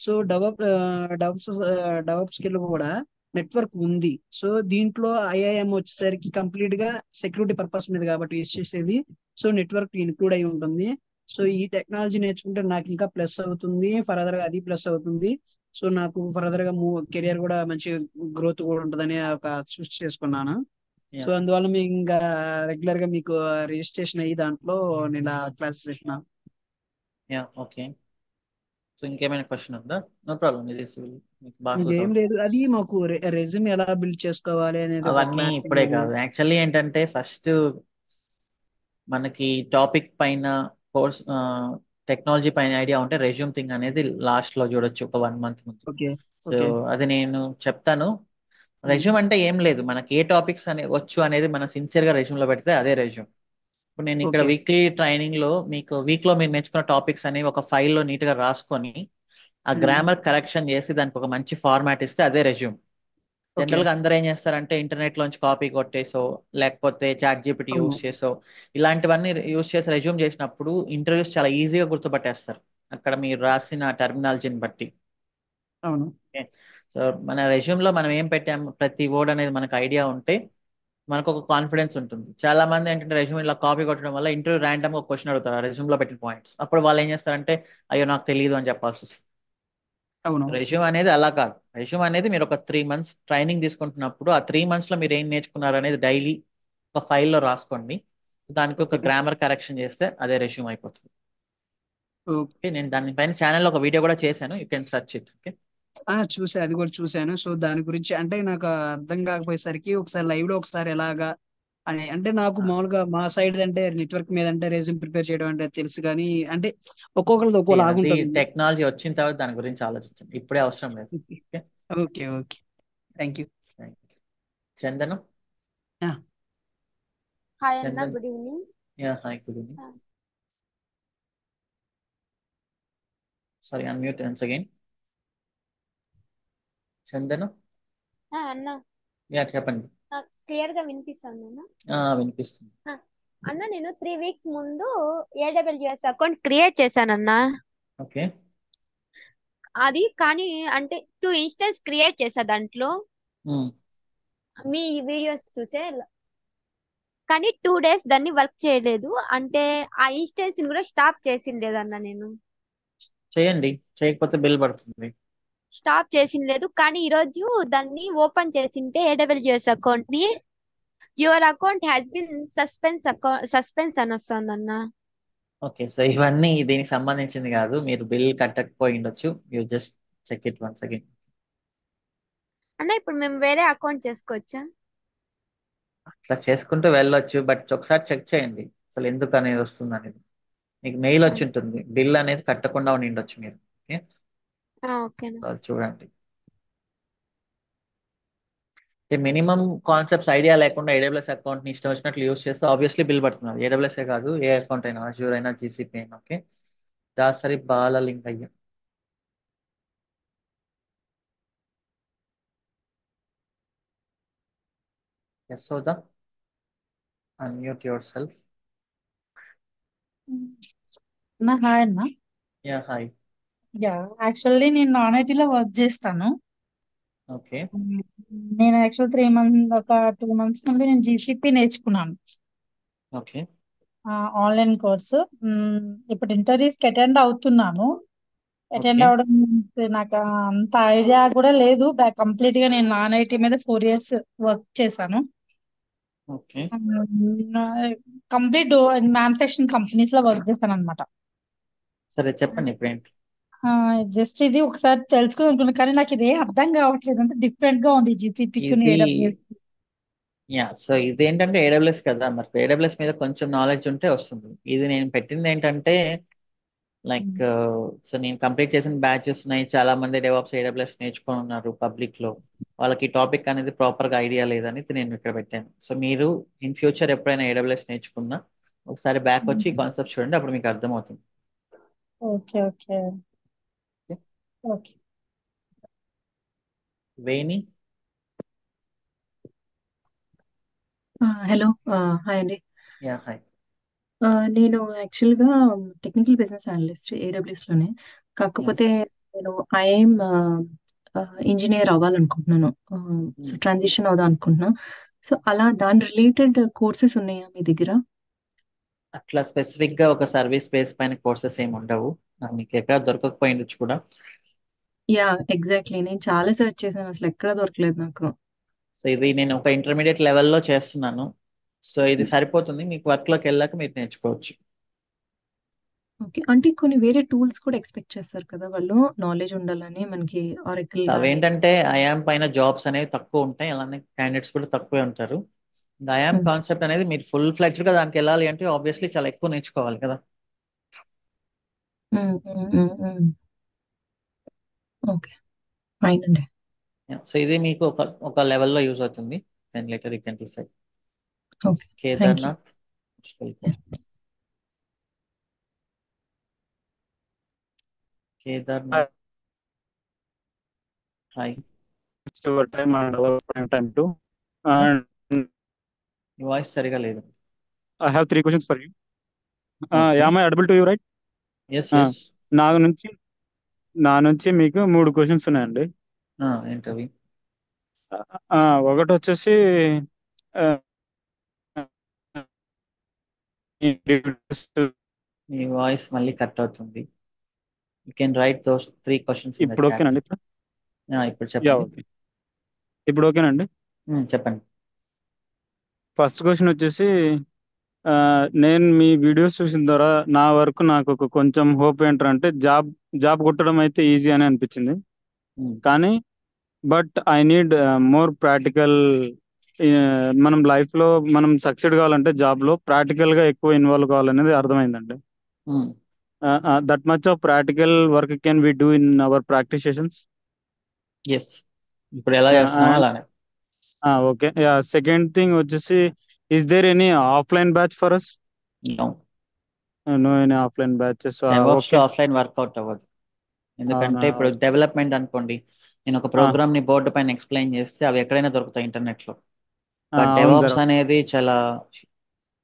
S2: సో డెవలప్ స్కిల్ కూడా నెట్వర్క్ ఉంది. సో దీంట్లో IIM వచ్చేసరికి కంప్లీట్ గా సెక్యూరిటీ పర్పస్ మీద కాబట్టి యూజ్ చేసేది. సో నెట్వర్క్ ఇన్క్లూడ్ అయి ఉంటుంది. సో ఈ టెక్నాలజీ నేర్చుకుంటే నాకు ఇంకా ప్లస్ అవుతుంది. ఫర్దర్ గా అది ప్లస్ అవుతుంది. సో నాకు ఫర్దర్ గా కెరియర్ కూడా మంచి గ్రోత్ కూడా ఉంటుందని ఒక చూస్ చేసుకున్నాను. సో
S1: యా
S2: అందువల్ల మీకు ఇంకా రెగ్యులర్ గా మీకు రిజిస్ట్రేషన్ అయ్యి దాంట్లో నేను ఇలా క్లాసెస్ ఇస్తున్నా.
S1: Yeah okay. సో ఇంకేమైనా క్వశ్చన్ ఉందా? నో ప్రాబ్లం, ఇది మీకు బాగా సూట్
S2: ఇంకేం
S1: అవుతుంది.
S2: లేదు. అది మాకు రెజ్యూమ్ ఎలా బిల్డ్ చేసుకోవాలి అనేది ఒక
S1: అవన్నీ
S2: క్లారిటీ.
S1: ఇప్పుడే కాదు, యాక్చువల్లీ ఏంటంటే ఫస్ట్ మనకి టాపిక్ పైన, కోర్స్, టెక్నాలజీ పైన ఐడియా ఉంటే రెజ్యూమ్ థింగ్ అనేది లాస్ట్ లో చూడొచ్చు ఒక 1 month ముందు.
S2: ఓకే.
S1: So
S2: okay.
S1: అది నేను చెప్తాను. రెజ్యూమ్ అంటే ఏం లేదు, మనకి ఏ టాపిక్స్ అనే వచ్చు అనేది మనం సిన్సియర్ గా రెజ్యూమ్ లో పెడితే అదే రెజ్యూమ్. ఇప్పుడు నేను ఇక్కడ
S2: ఓకే.
S1: వీక్లీ ట్రైనింగ్ లో మీకు వీక్ లో మీరు నేర్చుకున్న టాపిక్స్ అనేవి ఒక ఫైల్లో నీట్ గా రాసుకొని ఆ గ్రామర్ కరెక్షన్ చేసి దానికి ఒక మంచి ఫార్మాట్ ఇస్తే అదే రెజ్యూమ్.
S2: ఓకే.
S1: జనరల్ గా అందరూ ఏం చేస్తారంటే ఇంటర్నెట్ లోంచి కాపీ కొట్టేసో లేకపోతే చాట్ జీపీటీ
S2: అవును.
S1: యూస్ చేసో ఇలాంటివన్నీ యూస్ చేసి రెజ్యూమ్ చేసినప్పుడు ఇంటర్వ్యూస్ చాలా ఈజీగా గుర్తుపట్టేస్తారు అక్కడ మీరు రాసిన టర్మినాలజీని బట్టి.
S2: అవును.
S1: ఓకే. సో మన రెజ్యూమ్ లో మనం ఏం పెట్టాము ప్రతి వర్డ్ అనేది మనకు ఐడియా ఉంటే మనకు ఒక కాన్ఫిడెన్స్ ఉంటుంది. చాలా మంది ఏంటంటే రెజ్యూమ్ ఇలా కాపీ కొట్టడం వల్ల ఇంటర్వ్యూ ర్యాండమ్ గా క్వశ్చన్ అడుగుతారు రెజ్యూమ్ లో పెట్టిన పాయింట్స్, అప్పుడు వాళ్ళు ఏం చేస్తారంటే అయ్యో నాకు తెలియదు అని చెప్పాల్సి వస్తుంది.
S2: అవును.
S1: రెజ్యూమ్ అనేది అలా కాదు. రెజ్యూమ్ అనేది మీరు ఒక 3 months ట్రైనింగ్ తీసుకుంటున్నప్పుడు ఆ 3 months లో మీరు ఏం నేర్చుకున్నారు అనేది డైలీ ఒక ఫైల్లో రాసుకోండి. దానికి ఒక
S2: ఓకే.
S1: గ్రామర్ కరెక్షన్ చేస్తే అదే రెజ్యూమ్ అయిపోతుంది.
S2: ఓకే.
S1: ఓకే, నేను దానిపైన ఛానల్లో ఒక వీడియో కూడా చేశాను, you can search it. Okay.
S2: అది కూడా చూసాను. సో దాని గురించి అంటే నాకు అర్థం కాకపోయేసరికి ఒకసారి లైవ్ లో ఒకసారి ఎలాగా అని అంటే నాకు మామూలుగా మా సైడ్ అంటే నెట్వర్క్ మీద అంటే రెజ్యూమ్ ప్రిపేర్ చేయడం అంటే తెలుసు కానీ అంటే ఒక్కొక్కరిది ఒక్కోలాగా
S1: అది
S2: ఉంటుంది.
S1: టెక్నాలజీ వచ్చిన తర్వాత దాని గురించి ఆలోచించండి, ఇప్పుడే అవసరం లేదు. Okay.
S2: Okay. Okay. Thank you.
S1: Thank you. Chandan.
S3: Hi అన్న,
S1: Chandan.
S3: Good evening.
S1: Yeah hi, good evening. Sorry, unmute once again. Chandan.
S3: అన్న
S1: యా చెప్పండి.
S3: క్లియర్ గా వినిపిస్తాను అన్న.
S1: వినిపిస్తుంది.
S3: అన్న నేను 3 weeks ముందు ఏడబ్ల్యూఎస్ అకౌంట్ క్రియేట్ చేశానన్న.
S1: ఓకే.
S3: అది కానీ అంటే 2 instance క్రియేట్ చేశా దాంట్లో
S1: ఉమ్.
S3: మీ వీడియోస్ చూసే, కానీ 2 days దాన్ని వర్క్ చేయలేదు. అంటే ఆ ఇన్స్టెన్స్ ని కూడా స్టాప్ చేసిండేదన్న నేను.
S1: చేయండి, చేయకపోతే బిల్ పడుతుంది.
S3: స్టాప్ చేసిండలేదు కానీ ఈ రోజు దాన్ని ఓపెన్ చేసింటే ఏడబ్ల్యూఎస్ అకౌంట్ ని your account has been suspense అని వస్తుందన్న.
S1: ఓకే, సో ఇవన్నీ దీనికి సంబంధించింది కాదు, మీరు బిల్ కట్టకపోయి ఉండొచ్చు, you just check it once again.
S3: అన్న ఇప్పుడు మేము వేరే అకౌంట్ చేసుకోవచ్చా?
S1: అట్లా చేసుకుంటూ వెళ్ళొచ్చు, బట్ ఒకసారి చెక్ చేయండి అసలు ఎందుకు అనేది వస్తుంది అనేది. మీకు మెయిల్ వచ్చి ఉంటుంది, బిల్ అనేది కట్టకుండా ఉండి ఉండొచ్చు మీరు. ఓకే.
S3: ఓకేనా.
S1: సో అది చూడండి. మినిమం కాన్సెప్ట్స్ ఐడియా లేకుండా ఏడబ్ల్యూఎస్ అకౌంట్ ని ఇష్టం వచ్చినట్లు యూస్ చేస్తే ఆబ్వియస్లీ బిల్ పడుతుంది. ఏడబ్ల్యూఎస్ కాదు, ఏ అకౌంట్ అయినా, అజ్యూర్ అయినా, జీసీపీ అయినా. Okay. Dasari Bala Lingaiah. Yashoda, unmute yourself.
S4: Hi అన్న.
S1: Yeah hi.
S4: యా, యాక్చువల్లీ నేను నాన్ ఐటీలో వర్క్ చేస్తాను.
S1: ఓకే.
S4: నేను యాక్చువల్ 3 మంత్ ఒక 2 months ముందు నేను జీసీపీ నేర్చుకున్నాను,
S1: ఓకే.
S4: Online course. ఇప్పుడు ఇంటర్వ్యూస్ కి అటెండ్ అవుతున్నాను. Attend
S1: okay.
S4: అవడం నాకు అంత ఐడియా కూడా లేదు. కంప్లీట్ గా నేను నాన్ ఐటీ మీద 4 years వర్క్ చేశాను.
S1: ఓకే.
S4: కంప్లీట్ మ్యానుఫ్యాక్చరింగ్ కంపెనీస్ లో వర్క్ చేశాను అనమాట.
S1: సరే చెప్పండి ఇప్పుడు ఏంటి.
S4: జస్ట్ ఇది ఒకసారి తెలుసుకుందాం అనుకున్నాను కానీ నాకు ఇది అర్థం కావట్లేదు, అంటే డిఫరెంట్ గా ఉంది జీసీపీకి
S1: ఇది
S4: ఏడబ్ల్యూఎస్.
S1: సో ఇదేంటంటే ఏడబ్ల్యూఎస్ కదా, మరి ఏడబ్ల్యూఎస్ మీద కొంచెం నాలెడ్జ్ ఉంటే వస్తుంది. ఇది నేను పెట్టింది ఏంటంటే లైక్, సో నేను కంప్లీట్ చేసిన బ్యాచెస్ ఉన్నాయి, చాలా మంది డెవాప్స్ ఏడబ్ల్యూఎస్ నేర్చుకొని ఉన్నారు పబ్లిక్ లో. వాళ్ళకి టాపిక్ అనేది ప్రాపర్ గా ఐడియా లేదని ఇది నేను ఇక్కడ పెట్టాను. సో మీరు ఇన్ ఫ్యూచర్ ఎప్పుడైనా ఏడబ్ల్యూఎస్ నేర్చుకున్నా ఒకసారి బ్యాక్ వచ్చి కాన్సెప్ట్ చూడండి, అప్పుడు మీకు అర్థమవుతుంది.
S4: ఓకే. ఓకే. ఓకే.
S1: వేణి.
S5: హలో. హాయ్ అండి.
S1: Yeah hi.
S5: నేను యాక్చువల్గా టెక్నికల్ బిజినెస్ అనలిస్ట్ ఏడబ్ల్యూఎస్లోనే. కాకపోతే
S1: నైస్.
S5: నేను ఐఎమ్ ఇంజనీర్ అవ్వాలనుకుంటున్నాను. సో ట్రాన్సిషన్ అవుదాం అనుకుంటున్నా. సో అలా దాని రిలేటెడ్ కోర్సెస్ ఉన్నాయా మీ దగ్గర?
S1: అట్లా స్పెసిఫిక్ గా ఒక సర్వీస్ బేస్ పైన కోర్సెస్ ఏమి ఉండవు, మీకు ఎక్కడ దొరకకపోయి ఉండొచ్చు కూడా.
S5: Yeah, exactly. నేను చాలా సెర్చ్ చేశాను, అసలు ఎక్కడ దొరకలేదు నాకు.
S1: సో ఇది నేను ఒక ఇంటర్మీడియట్ లెవెల్లో చేస్తున్నాను, సో ఇది సరిపోతుంది, మీకు వర్క్ లోకి వెళ్ళాక మీరు నేర్చుకోవచ్చు.
S5: ఓకే. అంటే కొన్ని వేరే టూల్స్ కూడా ఎక్స్పెక్ట్ చేస్తారు కదా వాళ్ళు, నాలెడ్జ్ ఉండాలని మనకి ఆరకిల్
S1: సో
S5: కానీ.
S1: అవేంటంటే ఐఆమ్ పైన జాబ్స్ అనేవి తక్కువ ఉంటాయి, అలానే క్యాండిడేట్స్ కూడా తక్కువే ఉంటారు. ఐఆమ్ కాన్సెప్ట్ అనేది మీరు ఫుల్ ఫ్లెడ్జ్డ్ గా దానికి వెళ్ళాలి అంటే ఆబ్వియస్లీ చాలా ఎక్కువ నేర్చుకోవాలి కదా.
S5: ఓకే, ఫైన్ అండి.
S1: సో ఇది మీకు ఒక లెవెల్లో యూజ్ అవుతుంది. Then later you can decide.
S5: Okay, thank you.
S1: Kedarnath, Kedarnath, hi.
S6: your time and our prime time too. And
S1: మీ వాయిస్ సరిగా లేదు.
S6: I have 3 questions for you.
S1: Okay.
S6: Am I audible to you, right?
S1: Yes
S6: Ah,
S1: yes.
S6: నా నుంచి మీకు 3 questions ఉన్నాయండి.
S1: ఏంటవి?
S6: ఒకటి వచ్చేసి
S1: మీ వాయిస్ మళ్ళీ కట్ అవుతుంది. You can write those 3 questions in the
S6: ఇప్పుడు
S1: చాట్.
S6: ఓకేనండి?
S1: ఇప్పుడు చెప్పండి.
S6: ఓకే, ఇప్పుడు ఓకేనండి.
S1: చెప్పండి.
S6: ఫస్ట్ క్వశ్చన్ వచ్చేసి నేను మీ వీడియోస్ చూసిన ద్వారా నా వరకు నాకు ఒక కొంచెం హోప్ ఏంటంటే జాబ్ కొట్టడం అయితే ఈజీ అని అనిపించింది. కానీ but I need more practical. మనం లైఫ్లో మనం సక్సెడ్ కావాలంటే జాబ్లో ప్రాక్టికల్గా ఎక్కువ ఇన్వాల్వ్ కావాలనేది అర్థమైందండి. That much of practical work can we do in our practice sessions.
S1: Yes, ఇప్పుడు ఎలా చేస్తున్నామో అలానే.
S6: ఓకే. సెకండ్ థింగ్ వచ్చేసి, is there any offline batch for us? No any offline batches.
S1: DevOps లో
S6: ఓకే,
S1: ఆఫ్లైన్ వర్కౌట్ అవ్వదు. ఎందుకంటే
S6: అవునా?
S1: ఇప్పుడు డెవలప్మెంట్ అనుకోండి, నేను ఒక ప్రోగ్రామ్ ని బోర్డు పైన ఎక్స్ప్లెయిన్ చేస్తే అవి ఎక్కడైనా దొరుకుతాయి ఇంటర్నెట్ లో. బట్
S6: అవును
S1: డెవాప్స్
S6: సార్.
S1: అనేది చాలా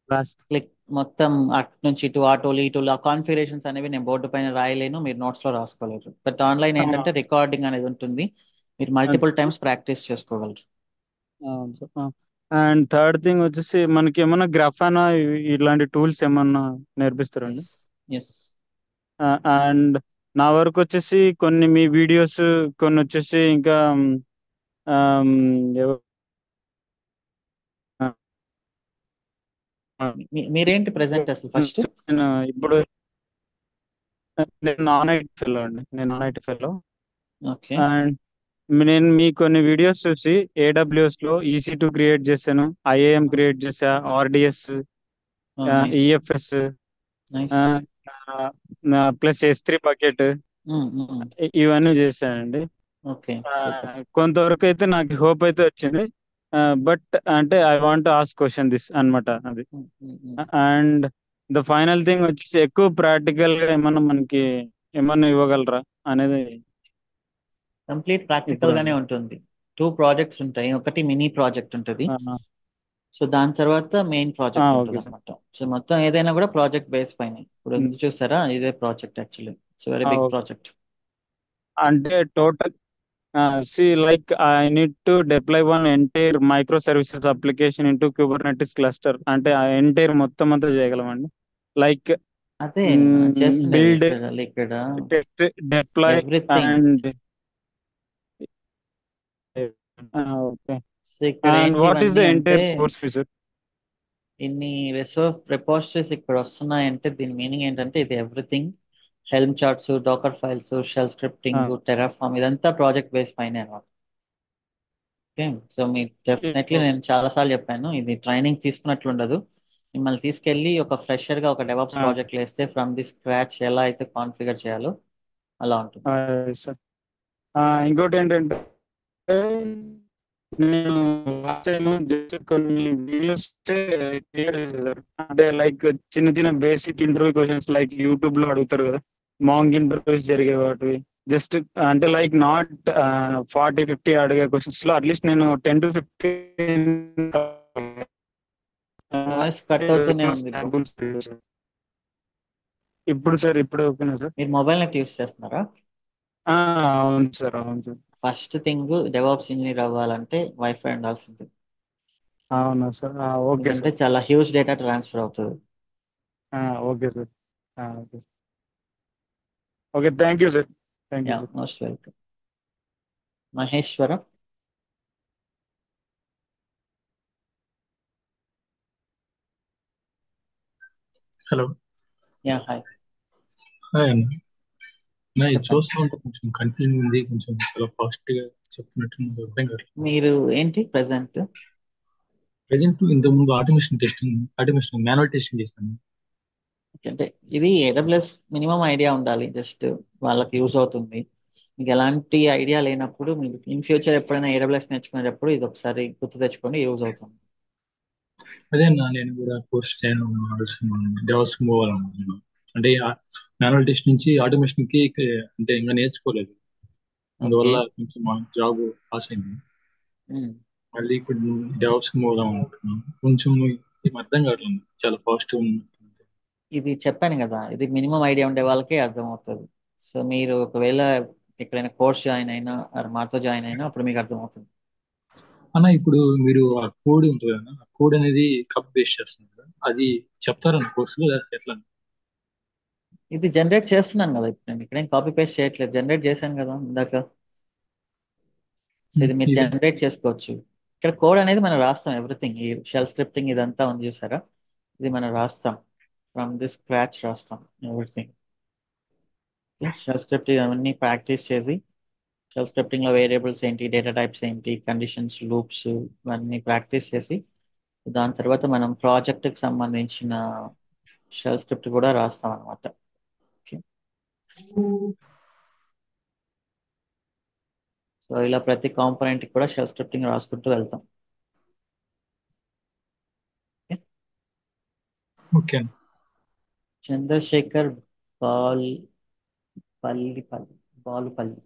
S6: క్లాస్
S1: క్లిక్, మొత్తం అటు నుంచి ఇటు ఆ టూల్ ఈ టూల్, ఆ కాన్ఫిగరేషన్స్ అనేవి నేను బోర్డు పైన రాయలేను, మీరు నోట్స్ లో రాసుకోలేరు. బట్ ఆన్లైన్ ఏంటంటే రికార్డింగ్ అనేది ఉంటుంది, మీరు మల్టిపుల్ టైమ్స్ ప్రాక్టీస్ చేసుకోగలరు.
S6: అవును సార్. అండ్ థర్డ్ థింగ్ వచ్చేసి, మనకి ఏమన్నా గ్రాఫానా ఇలాంటి టూల్స్ ఏమన్నా నేర్పిస్తారండి?
S1: ఎస్.
S6: అండ్ నా వరకు వచ్చేసి కొన్ని మీ వీడియోస్, కొన్ని వచ్చేసి ఇంకా ఆమ్, ఎవ-
S1: మీరేంటి ప్రెసెంట్ అసలు ఫస్ట్?
S6: నేను ఇప్పుడు నేను నాన్ ఐటీ ఫెలో అండి.
S1: ఓకే.
S6: అండ్ నేను మీ కొన్ని వీడియోస్ చూసి AWS లో EC2 క్రియేట్ చేశాను, IAM క్రియేట్ చేశా, RDS, EFS plus S3 bucket, ఇవన్నీ చేశానండి.
S1: ఓకే.
S6: కొంతవరకు అయితే నాకు హోప్ అయితే వచ్చింది. బట్ అంటే I want ask question this అనమాట అది. అండ్ ద ఫైనల్ థింగ్ వచ్చేసి, ఎక్కువ ప్రాక్టికల్ గా మనకి ఏమన్నా ఇవ్వగలరా అనేది.
S1: కంప్లీట్ ప్రాక్టికల్
S6: ఇప్పుడు
S1: గానే ఉంటుంది. 2 ప్రాజెక్ట్స్ ఉంటాయి, ఒకటి మినీ ప్రాజెక్ట్ ఉంటుంది, సో దాని తర్వాత మెయిన్ ప్రాజెక్ట్ ఉంటుంది
S6: ఓకే సార్.
S1: అనమాట. సో మొత్తం ఏదైనా కూడా ప్రాజెక్ట్ బేస్ పైన. ఇప్పుడు ఇది చూసారా, ఇదే project actually. It's very big project.
S6: అంటే total like I need to deploy one entire microservices application into Kubernetes cluster. అంటే ఆ ఎంటైర్ మొత్తం అంతా చేయగలమండి. లైక్
S1: అదే మనం చేస్తుండేది
S6: బిల్డ్,
S1: ఇక్కడ
S6: test, deploy
S1: everything.
S6: And okay.
S1: So ఇక్కడ
S6: అండ్
S1: ఏంటి
S6: వాట్ ఈస్ ద
S1: ఇవన్నీ అంటే,
S6: ఎంటైర్ కోర్స్ ఫీచర్?
S1: ఇన్ని రిపోజిటరీస్ ఇక్కడ వస్తున్నాయంటే దీని మీనింగ్ ఏంటంటే, ఇది everything helm charts, docker files, shell scripting, terraform, ఇదంతా ప్రాజెక్ట్ బేస్ పైన అనమాట. ఓకే. సో మీకు డెఫినెట్లీ నేను చాలా సార్లు చెప్పాను, ఇది ట్రైనింగ్ తీసుకున్నట్లు ఉండదు. మిమ్మల్ని తీసుకెళ్ళి ఒక ఫ్రెషర్ గా ఒక డెవాప్స్ ప్రాజెక్ట్ వేస్తే ఫ్రమ్ ది స్క్రాచ్ ఎలా అయితే కాన్ఫిగర్ చేయాలో అలా ఉంటుంది.
S6: సార్, ఇంకోటి ఏంటంటే, నేను లాస్ట్ టైం జస్ట్ కొన్ని వీడియోస్ క్లియర్ చేశారు. అంటే లైక్ చిన్న చిన్న basic interview questions, like YouTube లో అడుగుతారు కదా, మాంగ్ ఇంటర్వ్యూస్ జరిగే వాటివి. జస్ట్ అంటే లైక్ నాట్ 40-50 అడిగే క్వశ్చన్స్ లో అట్లీస్ట్ నేను 10-15
S1: వాయిస్ కట్ అవుతూనే ఉంది bro.
S6: ఇప్పుడు సార్, ఇప్పుడు ఓకేనా సార్?
S1: మీరు మొబైల్ నెట్ యూస్ చేస్తున్నారా?
S6: అవును సార్, అవును sir.
S1: First thing, DevOps engineer అవ్వాలంటే వైఫై ఉండాల్సింది.
S6: అవునా సార్? ఓకే
S1: ఎందుకంటే
S6: సార్.
S1: చాలా హ్యూజ్ డేటా ట్రాన్స్ఫర్ అవుతుంది.
S6: Okay sir. Okay sir. Okay, thank you sir. Thank you
S1: yeah,
S6: sir.
S1: Most welcome. Maheshwaram.
S7: Hello.
S1: Yeah, hi.
S7: Hi అన్న. ఇది
S1: చెప్పండి.
S7: చూస్తూ ఉంటే కొంచెం కన్ఫ్యూజింగ్ ఉంది, కొంచెం చాలా ఫాస్ట్ గా చెప్తున్నట్టు నాకు అర్థం కావట్లేదు.
S1: మీరు ఏంటి ప్రెసెంట్?
S7: ఇంతకు ముందు ఆటోమేషన్ మాన్యువల్ టెస్టింగ్ చేస్తాను.
S1: అంటే ఇది AWS మినిమం ఐడియా ఉండాలి, జస్ట్ వాళ్ళకి యూజ్ అవుతుంది. మీకు ఎలాంటి ఐడియా లేనప్పుడు మీరు ఇన్ ఫ్యూచర్ ఎప్పుడైనా AWS నేర్చుకునేటప్పుడు ఇది ఒకసారి గుర్తు తెచ్చుకొని యూజ్ అవుతుంది.
S7: అదే అన్న, నేను కూడా కోర్స్ చేయను ఆలోచిస్తున్నాను, డెవలప్స్ మూవ్ అవ్వాలనుకుంటున్నాను. అంటే మాన్యువల్ టెస్ట్ నుంచి ఆటోమేషన్ కి అంటే ఇంకా నేర్చుకోలేదు,
S1: ఓకే.
S7: అందువల్ల కొంచెం మా జాబ్ పాస్ అయింది. మళ్ళీ ఇప్పుడు డెవలప్స్ మూవ్ అవుదాం అనుకుంటున్నాను. కొంచెం ఏం అర్థం కావట్లేదు, చాలా ఫాస్ట్ ఉంది.
S1: ఇది చెప్పాను కదా, ఇది మినిమం ఐడియా ఉండే వాళ్ళకే అర్థమవుతుంది. సో మీరు ఒకవేళ ఎక్కడైనా కోర్స్ జాయిన్ అయినా మాతో జాయిన్ అయినా అప్పుడు మీకు అర్థమవుతుంది.
S7: అన్న ఇప్పుడు మీరు ఆ కోడ్ ఉంటుంది కదా, ఆ కోడ్ అనేది కప్ బేస్ చేస్తుంది కదా, అది చెప్తారన్న కోర్సులో లేకపోతే ఎట్లా?
S1: ఇది జనరేట్ చేస్తున్నాను కదా, ఇప్పుడు నేను ఇక్కడేం కాపీ పేస్ట్ చేయట్లేదు, జనరేట్ చేశాను కదా ఇందాక. సో ఇది మీరు
S7: ఇది
S1: జనరేట్ చేసుకోవచ్చు. ఇక్కడ కోడ్ అనేది మనం రాస్తాం, ఎవ్రీథింగ్ ఈ షెల్ స్క్రిప్టింగ్ ఇదంతా ఉంది చూసారా, ఇది మనం రాస్తాం, ఫ్రమ్ ది స్క్రాచ్ రాస్తాం ఎవ్రీథింగ్. షెల్ స్క్రిప్ట్ ఇవన్నీ ప్రాక్టీస్ చేసి, షెల్ స్క్రిప్టింగ్ లో వేరియబుల్స్ ఏంటి, డేటా టైప్స్ ఏంటి, కండిషన్స్, లూప్స్ ఇవన్నీ ప్రాక్టీస్ చేసి దాని తర్వాత మనం ప్రాజెక్ట్ కి సంబంధించిన షెల్ స్క్రిప్ట్ కూడా రాస్తాం అనమాట. సో ఇలా ప్రతి కాంపోనెంట్ కి కూడా షెల్ స్క్రిప్టింగ్ రాసుకుంటూ వెళ్తాం.
S7: ఓకే.
S1: చంద్రశేఖర్ బాల్ పల్లి బాలుపల్లి.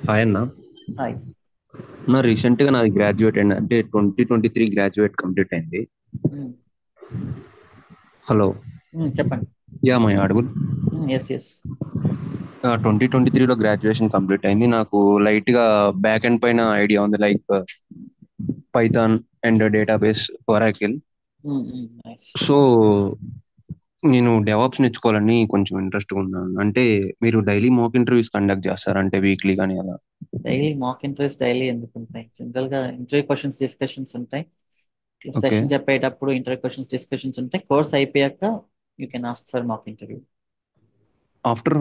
S8: హాయ్ అన్న.
S1: హాయ్.
S8: రీసెంట్గా నాది గ్రాడ్యుయేట్ అయింది, అంటే 2023 గ్రాడ్యుయేట్ కంప్లీట్ అయింది. హలో,
S1: చెప్పండి.
S8: Yeah my audible?
S1: Yes yes.
S8: 2023లో గ్రాడ్యుయేషన్ కంప్లీట్ అయింది. నాకు లైట్గా బ్యాక్ ఎండ్ పైన ఐడియా ఉంది, like Python and database, Oracle. So నేను డెవాప్స్ నేర్చుకోవాలని కొంచెం ఇంట్రెస్ట్గా ఉన్నాను. అంటే మీరు డైలీ మాక్ ఇంటర్వ్యూస్ కండక్ట్ చేస్తారా, అంటే వీక్లీ కానీ అలా?
S1: డైలీ మాక్ ఇంటర్వ్యూస్ డైలీ ఎందుకు ఉంటాయి, జనరల్ గా ఇంటర్వ్యూ క్వశ్చన్స్ డిస్కషన్స్ ఉంటాయి, సెషన్ చెప్పేటప్పుడు ఇంటర్వ్యూ క్వశ్చన్స్ డిస్కషన్స్ ఉంటాయి. కోర్స్ అయిపోయాక you can ask for mock interview.
S8: After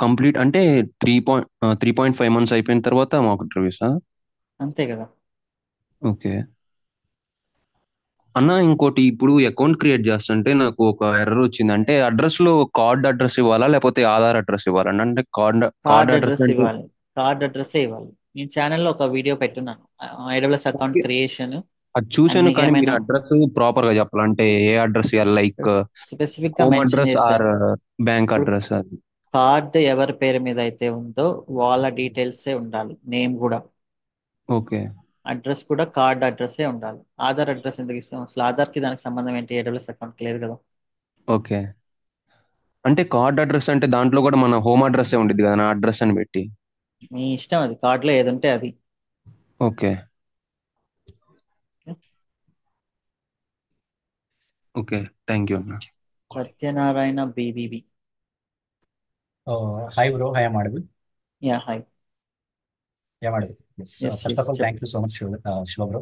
S8: complete అంటే 3.5 months అయిపోయిన తర్వాత మాక్ ఇంటర్వ్యూసా?
S1: అంతే కదా.
S8: ఓకే అన్న, ఇంకోటి, ఇప్పుడు అకౌంట్ క్రియేట్ చేస్తుంటే నాకు ఒక ఎర్రర్ వచ్చింది. అంటే అడ్రస్ లో కార్డ్ అడ్రస్ ఇవ్వాలా లేకపోతే ఆధార్ అడ్రస్ ఇవ్వాలండి? అంటే కార్డ్ అడ్రస్ అంటే
S1: ఇవ్వాలి, కార్డ్ అడ్రస్ ఇవ్వాలి. నేను ఛానల్లో ఒక వీడియో పెట్టున్నాను, AWS అకౌంట్ క్రియేషన్.
S8: అది చూసాను, కానీ మీరు అడ్రస్ ప్రాపర్ గా చెప్పాలంటే ఏ అడ్రస్ ఇవ్వాలి, లైక్
S1: స్పెసిఫిక్ గా
S8: హోమ్
S1: మెన్షన్
S8: అడ్రస్ ఆర్
S1: చేశారు.
S8: Bank address? అది
S1: కార్డ్ ఎవరి పేరు మీద అయితే ఉందో వాళ్ళ డీటెయిల్సే ఉండాలి, నేమ్ కూడా.
S8: ఓకే.
S1: అడ్రస్ కూడా కార్డ్ అడ్రస్సే ఉండాలి. ఆధార్ అడ్రస్ ఎందుకు ఇస్తాం అసలు? ఆధార్ కి దానికి సంబంధం ఏంటి? AWS అకౌంట్ లేదు కదా.
S8: ఓకే, అంటే కార్డ్ అడ్రస్ అంటే దాంట్లో కూడా మన హోమ్ అడ్రస్ ఉండేది కదా, నా అడ్రస్ అని పెట్టి.
S1: మీ ఇష్టం, అది కార్డ్ లో ఏది ఉంటే అది.
S8: ఓకే ఓకే, థ్యాంక్ యూ అన్న.
S1: Satyanarayana BBB.
S9: Hi bro, hi audible?
S1: Yeah hi.
S9: Audible. First of all thank you so much Shiva bro.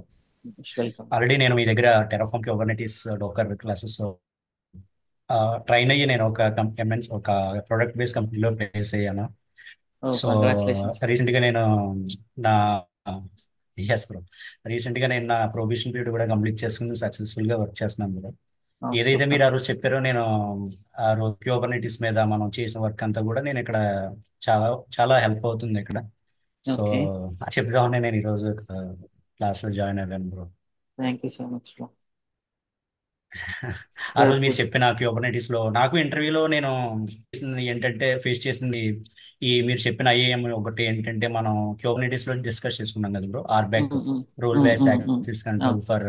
S1: Welcome.
S9: Already నేను మీ దగ్గర టెరాఫామ్ క్యూబర్నెటీస్ డోకర్ క్లాసెస్ ట్రైన్ అయ్యి నేను ఒక ప్రొడక్ట్ బేస్ కంపెనీలో ప్లేస్ అయ్యాను. సో రీసెంట్ గా నేను నా బ్రో రీసెంట్ గా నేను నా ప్రొబేషన్ పీరియడ్ కూడా కంప్లీట్ చేసుకుని సక్సెస్ఫుల్ గా వర్క్ చేస్తున్నాను బ్రో. ఏదైతే మీరు ఆ రోజు చెప్పారో, నేను ఆ రోజు క్యూబర్నెటీస్ మీద మనం చేసిన వర్క్ అంతా కూడా నేను ఇక్కడ చాలా చాలా హెల్ప్ అవుతుంది ఇక్కడ. సో చెప్దామని నేను ఈరోజు క్లాస్ లో జాయిన్ అయ్యాను bro.
S1: Thank you so much.
S9: ఆ రోజు మీరు చెప్పిన క్యూబర్నెటీస్ లో నాకు ఇంటర్వ్యూలో నేను చేసింది ఏంటంటే, ఫేస్ చేసింది మీరు చెప్పిన IAM ఒకటి ఏంటంటే, మనం క్యూబర్నెటీస్ లో డిస్కస్ చేసుకున్నాం కదా bro, RBAC, rule based access control for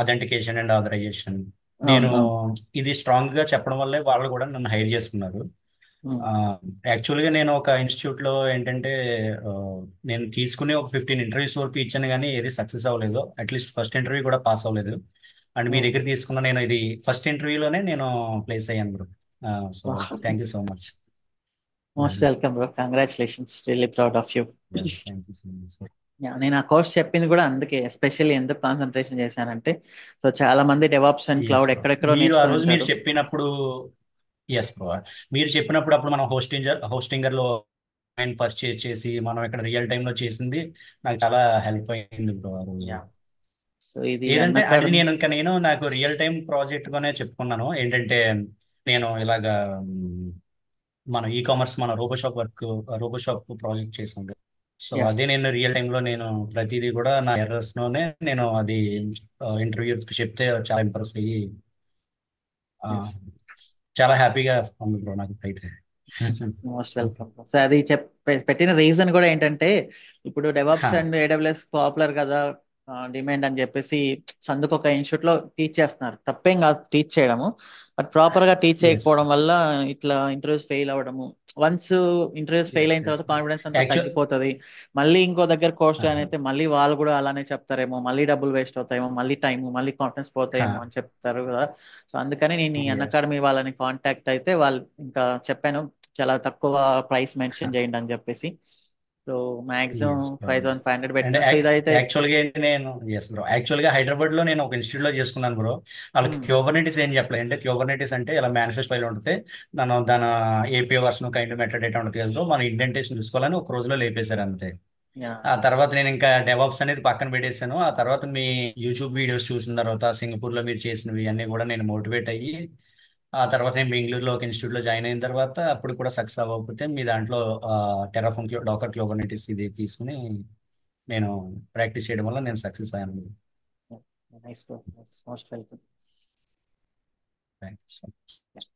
S9: authentication and authorisation. నేను ఇది స్ట్రాంగ్ గా చెప్పడం వల్లే వాళ్ళు కూడా నన్ను హైర్ చేసుకున్నారు. యాక్చువల్గా నేను ఒక ఇన్స్టిట్యూట్ లో ఏంటంటే, నేను తీసుకుని ఒక 15 ఇంటర్వ్యూస్ వరకు ఇచ్చాను, కానీ ఏది సక్సెస్ అవ్వలేదు. అట్లీస్ట్ ఫస్ట్ ఇంటర్వ్యూ కూడా పాస్ అవ్వలేదు. అండ్ మీ దగ్గర తీసుకున్న నేను ఇది ఫస్ట్ ఇంటర్వ్యూలోనే నేను ప్లేస్ అయ్యాను bro. So thank you so much.
S1: Most welcome bro, congratulations, really proud of you.
S9: Thank you so much.
S1: నేను ఆ కోర్స్ చెప్పింది కూడా అందుకే, ఎస్పెషల్లీ ఎందుకు కాన్సన్ట్రేషన్ చేశానంటే, సో చాలా మంది డెవాప్స్ అండ్ క్లౌడ్ ఎక్కడెక్కడో
S9: మీరు ఆ రోజు మీరు
S1: నేర్చుకుంటారు.
S9: చెప్పినప్పుడు బ్రో, మీరు చెప్పినప్పుడు అప్పుడు మనం హోస్టింగర్ లో పర్చేజ్ చేసి మనం ఇక్కడ రియల్ టైమ్ లో చేసింది నాకు చాలా హెల్ప్ అయింది బ్రో ఆ రోజు.
S1: సో ఇది
S9: ఏదంటే అది నేను నాకు రియల్ టైం ప్రాజెక్ట్ గానే చెప్పుకున్నాను. ఏంటంటే నేను ఇలాగా మన ఈ కామర్స్ మన రోబోషాప్ ప్రాజెక్ట్ చేసాం. సో
S1: యా
S9: అదే నేను రియల్ టైంలో నేను ప్రతిదీ కూడా నా ఎర్రర్స్లోనే నేను అది ఇంటర్వ్యూకి చెప్తే చాలా ఇంప్రెస్ అయ్యి ఆ,
S1: ఎస్
S9: చాలా హ్యాపీగా ఉంది బ్రో నాకు అయితే.
S1: Most welcome. సో అది పెట్టిన రీజన్ కూడా ఏంటంటే ఇప్పుడు డెవాప్స్ అండ్ ఏడబ్ల్యూఎస్ పాపులర్ కదా, డిమాండ్ అని చెప్పేసి అందుకు ఒక ఇన్స్టిట్యూట్ లో టీచ్ చేస్తున్నారు. తప్పేం కాదు టీచ్ చేయడము, బట్ ప్రాపర్ గా టీచ్
S9: ఎస్
S1: చేయకపోవడం వల్ల ఇట్లా ఇంటర్వ్యూస్ ఫెయిల్ అవ్వడము. వన్స్ ఇంటర్వ్యూస్ ఫెయిల్ అయిన తర్వాత
S9: ఎస్
S1: కాన్ఫిడెన్స్ అంతా
S9: యాక్చువల్
S1: తగ్గిపోతుంది. మళ్ళీ ఇంకో దగ్గర కోర్స్ జాయిన్ అయితే మళ్ళీ వాళ్ళు కూడా అలానే చెప్తారేమో, మళ్ళీ డబ్బులు వేస్ట్ అవుతాయేమో, మళ్ళీ టైం మళ్ళీ కాన్ఫిడెన్స్ పోతాయేమో అని చెప్తారు కదా. సో అందుకని నేను ఈ
S9: ఎస్
S1: అన్అకాడమీ వాళ్ళని కాంటాక్ట్ అయితే వాళ్ళు ఇంకా చెప్పాను చాలా తక్కువ ప్రైస్ మెన్షన్ చేయండి అని చెప్పేసి. So maximum
S9: yes bro.
S1: 5500
S9: అంటే
S1: పెట్టిన. సో ఇదైతే
S9: యాక్చువల్గా నేను ఎస్ బ్రో, యాక్చువల్గా హైదరాబాద్లో నేను ఒక ఇన్స్టిట్యూట్లో చేసుకున్నాను బ్రో. వాళ్ళకి క్యూబర్నెటిస్ ఏం చెప్పలేదు. అంటే క్యూబర్నెటిస్ అంటే ఇలా మేనిఫెస్టో ఫైల్ ఉంటుంది, దాని AP version kind method data ఉంటుంది కదా బ్రో, మన ఇండెంటేషన్ చూసుకోవాలని ఒక రోజులో లేపేశారు అంతే.
S1: యా
S9: ఆ తర్వాత నేను ఇంకా డెవాప్స్ అనేది పక్కన పెట్టేశాను. ఆ తర్వాత మీ యూట్యూబ్ వీడియోస్ చూసిన తర్వాత సింగపూర్లో మీరు చేసినవి అన్నీ కూడా నేను మోటివేట్ అయ్యి, ఆ తర్వాత నేను బెంగళూరులో ఒక ఇన్స్టిట్యూట్లో జాయిన్ అయిన తర్వాత అప్పుడు కూడా సక్సెస్ అవ్వకపోతే మీ దాంట్లో టెరాఫామ్ డాకర్ క్లోబర్నెటిస్ ఇది తీసుకుని నేను ప్రాక్టీస్ చేయడం వల్ల నేను సక్సెస్ అయ్యాను.
S1: Nice bro, most welcome.
S9: Thank you so much.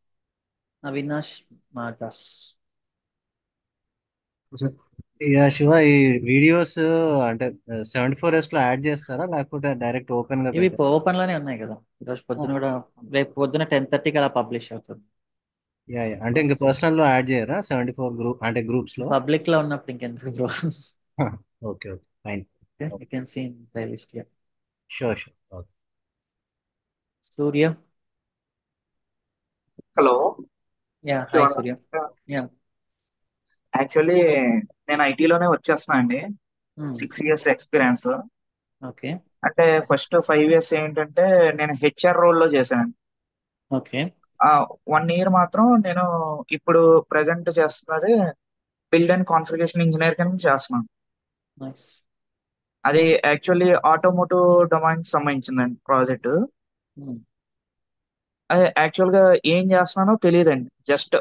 S1: Avinash Madas.
S10: ఇక శివ, ఈ వీడియోస్ అంటే 74S లో యాడ్ చేస్తారా, లేకపోతే డైరెక్ట్ ఓపెన్ గా
S1: ఇవి
S10: పెట్టారా?
S1: ఓపెన్ లోనే ఉన్నాయి కదా, ఈరోజు పొద్దున కూడా, రేపు పొద్దున 10:30కి అలా పబ్లిష్ అవుతుంది.
S10: యా యా, అంటే ఇంకా పర్సనల్ లో యాడ్ చేయరా 74 గ్రూప్ అంటే గ్రూప్స్ లో?
S1: పబ్లిక్ లో ఉన్నప్పుడు ఇంకెందుకు bro.
S10: Okay okay, fine.
S1: You can see in playlist. Ya
S10: sure sure, okay.
S1: Surya.
S11: Hello
S1: yeah hi Surya. Ya
S11: actually నేను ఐటీలోనే వచ్చేస్తున్నా అండి. 6 years ఎక్స్పీరియన్స్.
S1: ఓకే
S11: అంటే ఫస్ట్ 5 years ఏంటంటే నేను హెచ్ఆర్ రోల్లో చేశాను.
S1: ఓకే
S11: 1 year మాత్రం నేను ఇప్పుడు ప్రెసెంట్ చేస్తున్నది బిల్డ్ అండ్ కాన్ఫిగరేషన్ ఇంజనీర్ కింద చేస్తున్నాను.
S1: నైస్.
S11: అది యాక్చువల్లీ ఆటోమోటివ్ డొమైన్ సంబంధించిందండి ప్రాజెక్ట్. అది యాక్చువల్ గా ఏం చేస్తున్నానో తెలియదండి, జస్ట్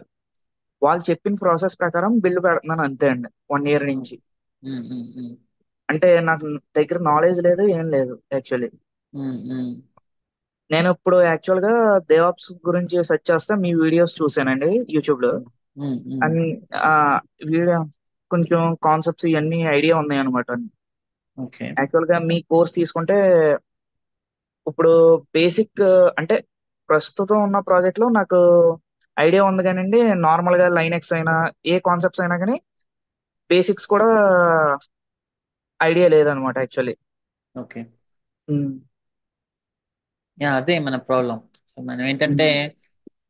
S11: వాళ్ళు చెప్పిన ప్రాసెస్ ప్రకారం బిల్డ్ పెడుతున్నాను అంతే అండి. 1 year నుంచి అంటే నాకు దగ్గర నాలెడ్జ్ లేదు, ఏం లేదు యాక్చువల్లీ. నేను ఇప్పుడు యాక్చువల్ గా దేవాప్స్ గురించి సెర్చ్ చేస్తే మీ వీడియోస్ చూసానండి యూట్యూబ్ లో. అండ్ వీడియో కొంచెం కాన్సెప్ట్స్ ఇవన్నీ ఐడియా ఉన్నాయి అనమాట.
S1: ఓకే
S11: యాక్చువల్ గా మీ కోర్స్ తీసుకుంటే ఇప్పుడు బేసిక్ అంటే ప్రస్తుతం ఉన్న ప్రాజెక్ట్ లో నాకు ఐడియా ఉంది కానండి, నార్మల్ గా లైనెక్స్ అయినా ఏ కాన్సెప్ట్స్ అయినా కానీ బేసిక్స్ కూడా ఐడియా లేదనమాట యాక్చువల్లీ.
S1: ఓకే యా అదే మన ప్రాబ్లం. సో మనం ఏంటంటే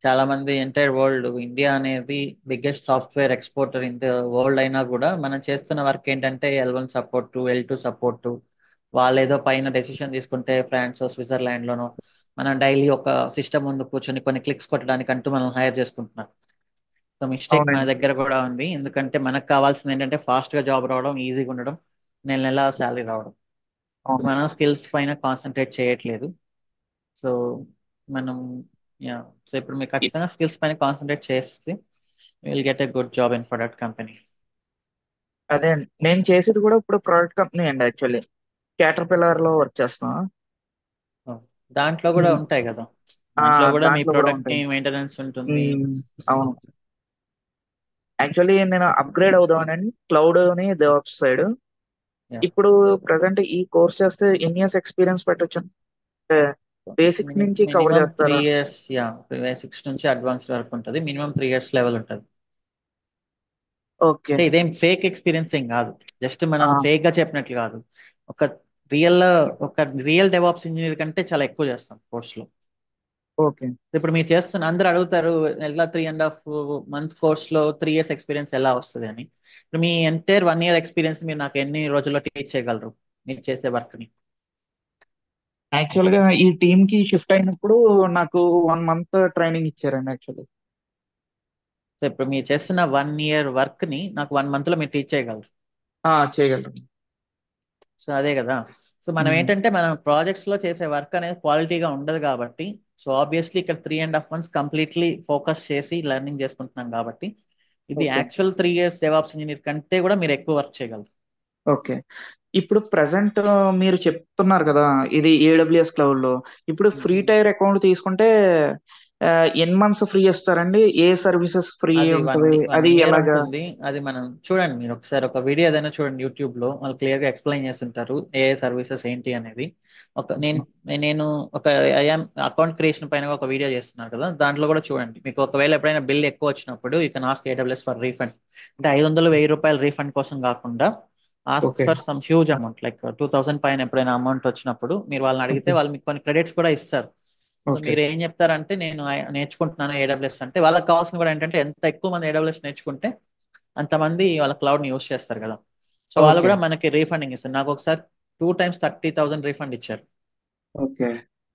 S1: చాలా మంది ఎంటైర్ వరల్డ్, ఇండియా అనేది biggest software exporter in the world అయినా కూడా మనం చేస్తున్న వర్క్ ఏంటంటే L1 సపోర్టు, L2 సపోర్టు. వాళ్ళు ఏదో పైన డెసిషన్ తీసుకుంటే ఫ్రాన్స్ స్విట్జర్లాండ్ లోనో మనం డైలీ ఒక సిస్టమ్ ముందు కూర్చొని కొన్ని క్లిక్స్ కొట్టడానికి అంటూ మనం హైర్ చేసుకుంటున్నాం. సో మిస్టేక్ మన
S11: అవునండి.
S1: దగ్గర కూడా ఉంది. ఎందుకంటే మనకు కావాల్సింది ఏంటంటే ఫాస్ట్ గా జాబ్ రావడం, ఈజీగా ఉండడం, నెల నెల శాలరీ రావడం.
S11: అవును.
S1: మనం స్కిల్స్ పైన కాన్సన్ట్రేట్ చేయట్లేదు. సో మనం యా సో ఇప్పుడు మీరు ఖచ్చితంగా స్కిల్స్ పైన కాన్సన్ట్రేట్ చేస్తే will get a good job in product company.
S11: అదే అండి, నేను చేసేది కూడా ఇప్పుడు ప్రోడక్ట్ కంపెనీ అండి యాక్చువల్లీ. క్యాటర్పిల్లర్ లో వర్క్ చేస్తున్నా.
S1: దాంట్లో కూడా ఉంటాయి కదా,
S11: ఆ,
S1: దాంట్లో కూడా మీ
S11: దాంట్లో కూడా
S1: ప్రొడక్ట్ ని
S11: ఉంటాయి.
S1: మెయింటెనెన్స్ ఉంటుంది.
S11: అవును. యాక్చువల్లీ నేను అప్గ్రేడ్ అవుదామని క్లౌడ్ ని డెవాప్స్ సైడ్.
S1: Yeah.
S11: ఇప్పుడు ప్రెసెంట్ ఈ కోర్స్ చేస్తే ఎన్ని ఇయర్స్ ఎక్స్పీరియన్స్ పెట్టొచ్చు అంటే బేసిక్ నుంచి కవర్
S1: మినిమం 3
S11: చేస్తారా?
S1: years, యా బేసిక్స్ నుంచి అడ్వాన్స్ వరకు ఉంటుంది. మినిమం 3 years లెవెల్ ఉంటుంది.
S11: ఓకే.
S1: అంటే ఇదేం ఫేక్ ఎక్స్పీరియన్స్ ఏం కాదు, జస్ట్ మనం
S11: ఆ,
S1: ఫేక్ గా చెప్పినట్లు కాదు. ఒక రియల్ ఒక రియల్ డెవాప్స్ ఇంజనీర్ కంటే చాలా ఎక్కువ చేస్తాం కోర్స్ లో.
S11: ఓకే.
S1: ఇప్పుడు మీరు చేస్తున్న అందరూ అడుగుతారు ఎలా 3.5 months కోర్స్ లో 3 years ఎక్స్పీరియన్స్ ఎలా వస్తుంది అని. ఇప్పుడు మీ ఎంటైర్ 1 year ఎక్స్పీరియన్స్ మీరు నాకు ఎన్ని రోజుల్లో టీచ్ చేయగలరు మీరు చేసే వర్క్ ని?
S11: యాక్చువల్ గా ఈ టీమ్ కి షిఫ్ట్ అయినప్పుడు నాకు 1 month ట్రైనింగ్ ఇచ్చారండి యాక్చువల్లీ.
S1: సో ఇప్పుడు మీరు చేస్తున్న 1 year వర్క్ ని నాకు 1 month లో మీరు టీచ్ చేయగలరు.
S11: చేయగలరు.
S1: సో అదే కదా. సో మనం ఏంటంటే మనం ప్రాజెక్ట్స్ లో చేసే వర్క్ అనేది క్వాలిటీగా ఉండదు కాబట్టి, సో ఆబ్వియస్లీ ఇక్కడ 3.5 months కంప్లీట్లీ ఫోకస్ చేసి లెర్నింగ్ చేసుకుంటున్నాం కాబట్టి ఇది
S11: okay
S1: actual 3 years DevOps engineer కంటే కూడా మీరు ఎక్కువ వర్క్ చేయగలరు.
S11: ఓకే ఇప్పుడు ప్రజెంట్ మీరు చెప్తున్నారు కదా ఇది ఏడబ్ల్యూఎస్ క్లౌడ్ లో. ఇప్పుడు ఫ్రీ టైర్ అకౌంట్ తీసుకుంటే ఎన్ని మంత్స్ ఫ్రీ ఇస్తారండి? ఏ సర్వీసెస్ ఫ్రీ
S1: అది
S11: ఉంటది?
S1: 1
S11: అది
S1: year
S11: ఎలాగా?
S1: ఉంటుంది. అది మనం చూడండి, మీరు ఒకసారి ఒక వీడియో ఏదైనా చూడండి యూట్యూబ్ లో, వాళ్ళు క్లియర్ గా ఎక్స్ప్లెయిన్ చేస్తుంటారు ఏ సర్వీసెస్ ఏంటి అనేది. నేను ఒక ఐఎమ్ అకౌంట్ క్రియేషన్ పైన ఒక వీడియో చేస్తున్నాను కదా, దాంట్లో కూడా చూడండి. మీకు ఒకవేళ ఎప్పుడైనా బిల్ ఎక్కువ వచ్చినప్పుడు you can ask AWS for refund. అంటే 500-1000 రీఫండ్ కోసం కాకుండా ask
S11: okay
S1: for some huge amount like 2000 పైన ఎప్పుడైనా అమౌంట్ వచ్చినప్పుడు మీరు వాళ్ళని అడిగితే
S11: ఓకే
S1: వాళ్ళు మీకు కొన్ని క్రెడిట్స్ కూడా ఇస్తారు. సో
S11: ఓకే
S1: మీరు ఏం చెప్తారంటే నేను నేర్చుకుంటున్నాను AWS అంటే, వాళ్ళకి కావాల్సిన కూడా ఏంటంటే ఎంత ఎక్కువ మంది AWS నేర్చుకుంటే అంతమంది వాళ్ళ క్లౌడ్ని యూస్ చేస్తారు కదా. సో వాళ్ళు
S11: ఓకే
S1: కూడా మనకి రీఫండింగ్ ఇస్తారు. నాకు ఒకసారి 2 times 30,000 రీఫండ్ ఇచ్చారు.
S11: ఓకే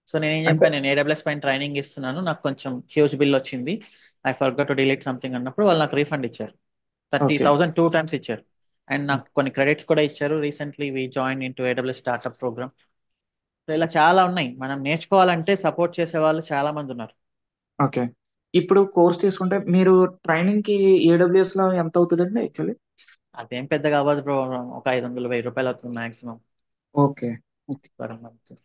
S1: సో నేనేం
S11: అంటే
S1: చెప్పాను, నేను AWS పైన ట్రైనింగ్ ఇస్తున్నాను, నాకు కొంచెం హ్యూజ్ బిల్ వచ్చింది, I forgot to delete something అన్నప్పుడు వాళ్ళు నాకు రీఫండ్ ఇచ్చారు.
S11: ఓకే
S1: 30,000 2 times ఇచ్చారు. అండ్ నాకు కొన్ని క్రెడిట్స్ కూడా ఇచ్చారు. Recently we join in to AWS startup programme. So ఇలా చాలా ఉన్నాయి. మనం నేర్చుకోవాలంటే సపోర్ట్ చేసే వాళ్ళు చాలా మంది ఉన్నారు.
S11: ఓకే ఇప్పుడు కోర్స్ తీసుకుంటే మీరు ట్రైనింగ్ కి ఏడబ్ల్యూఎస్ లో ఎంత అవుతుందండి యాక్చువల్లీ?
S1: అదేం పెద్దగా అవ్వదు బ్రో, ఒక 500-1000 అవుతుంది maximum
S11: okay okay
S1: per month.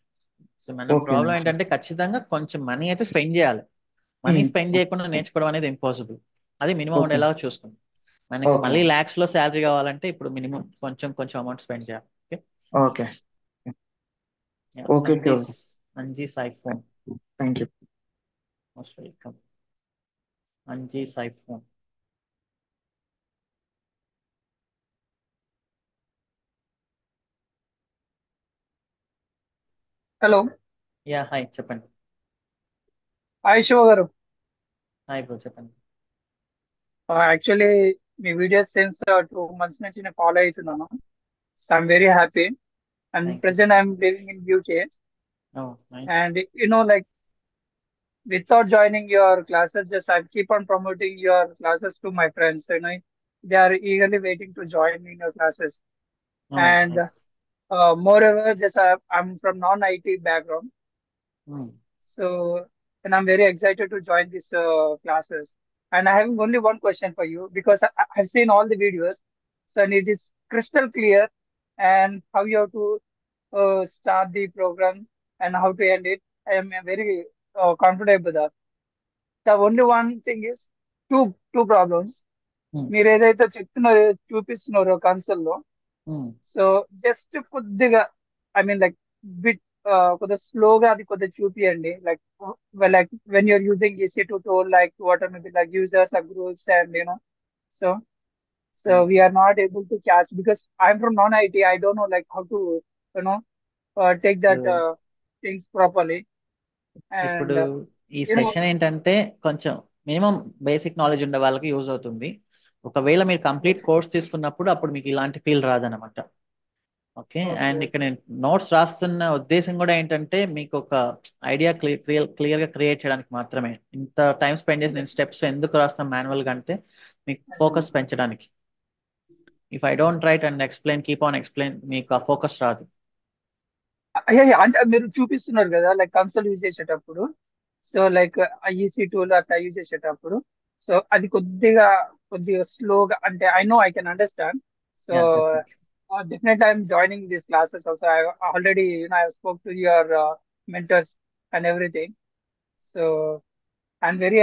S1: So మన
S11: ఓకే
S1: ప్రాబ్లం ఏంటంటే ఖచ్చితంగా కొంచెం మనీ అయితే స్పెండ్ చేయాలి. మనీ స్పెండ్ చేయకుండా నేర్చుకోవడం అనేది ఇంపాసిబుల్. అది మినిమం
S11: ఓకే
S1: ఉండేలా చూసుకోండి. మనకి
S11: ఓకే
S1: మళ్ళీ lakhs లో శాలరీ కావాలంటే ఇప్పుడు మినిమం కొంచెం కొంచెం అమౌంట్ స్పెండ్ చేయాలి. Okay,
S11: okay okay
S1: Anji's iPhone,
S11: thank you.
S1: Most welcome. Anji's iPhone.
S12: Hello,
S1: yeah hi, చెప్పండి.
S12: Hi Shiva garu.
S1: Hi bro, చెప్పండి.
S12: యాక్చువల్లీ మీ వీడియోస్ సిన్స్ 2 months నుంచి నేను ఫాలో అవుతున్నాను. So I'm very happy. And
S1: thank you.
S12: Present I'm living in UK.
S1: Oh nice.
S12: And like without joining your classes, just I keep on promoting your classes to my friends. They are eagerly waiting to join in your classes.
S1: ఓ
S12: And
S1: nice.
S12: moreover, just I'm from non-IT background. So, and I'm very excited to join these classes. And I have only one question for you because I've seen all the videos. So, and it is crystal clear and how you have to start the program and how to end it. I am very confident with that. The only one thing is two problems. మీరు ఏదైతే చెప్తున్నారో చూపిస్తున్నారో console లో, so just కొద్దిగా I mean like bit కొద్దిగా స్లోగా అది కొద్దిగా చూపియండి. Like when you're using EC2 tool, like what are maybe like users or groups, and so we are not able to catch because I'm from non-IT. I don't know like how to take that things properly.
S1: ఇప్పుడు
S12: And
S1: ఈ
S12: you know
S1: session ఏంటంటే కొంచెం minimum basic knowledge ఉండే వాళ్ళకి use అవుతుంది. ఒకవేళ మీరు complete course తీసుకున్నప్పుడు అప్పుడు మీకు ఇలాంటి ఫీల్ రాదనమాట. ఓకే, అండ్ ఇక్కడ నేను నోట్స్ రాస్తున్న ఉద్దేశం కూడా ఏంటంటే మీకు ఒక ఐడియా క్లియర్ గా క్రియేట్ చేయడానికి మాత్రమే. ఇంత టైం స్పెండ్ చేసి నేను స్టెప్స్ ఎందుకు రాస్తాను మాన్యువల్ గా అంటే మీకు ఫోకస్ పెంచడానికి. If I don't write and explain, keep on explain, మీకు ఆ ఫోకస్ రాదు.
S12: అంటే మీరు చూపిస్తున్నారు కదా లైక్ కన్సోల్ యూజ్ చేసేటప్పుడు, సో లైక్ EC టూల్ అట్లా యూజ్ చేసేటప్పుడు, సో అది కొద్దిగా స్లోగా, అంటే I know I can understand. So
S1: yeah definitely.
S12: definitely I'm joining these classes also. I already I spoke to your mentors and everything. So I'm very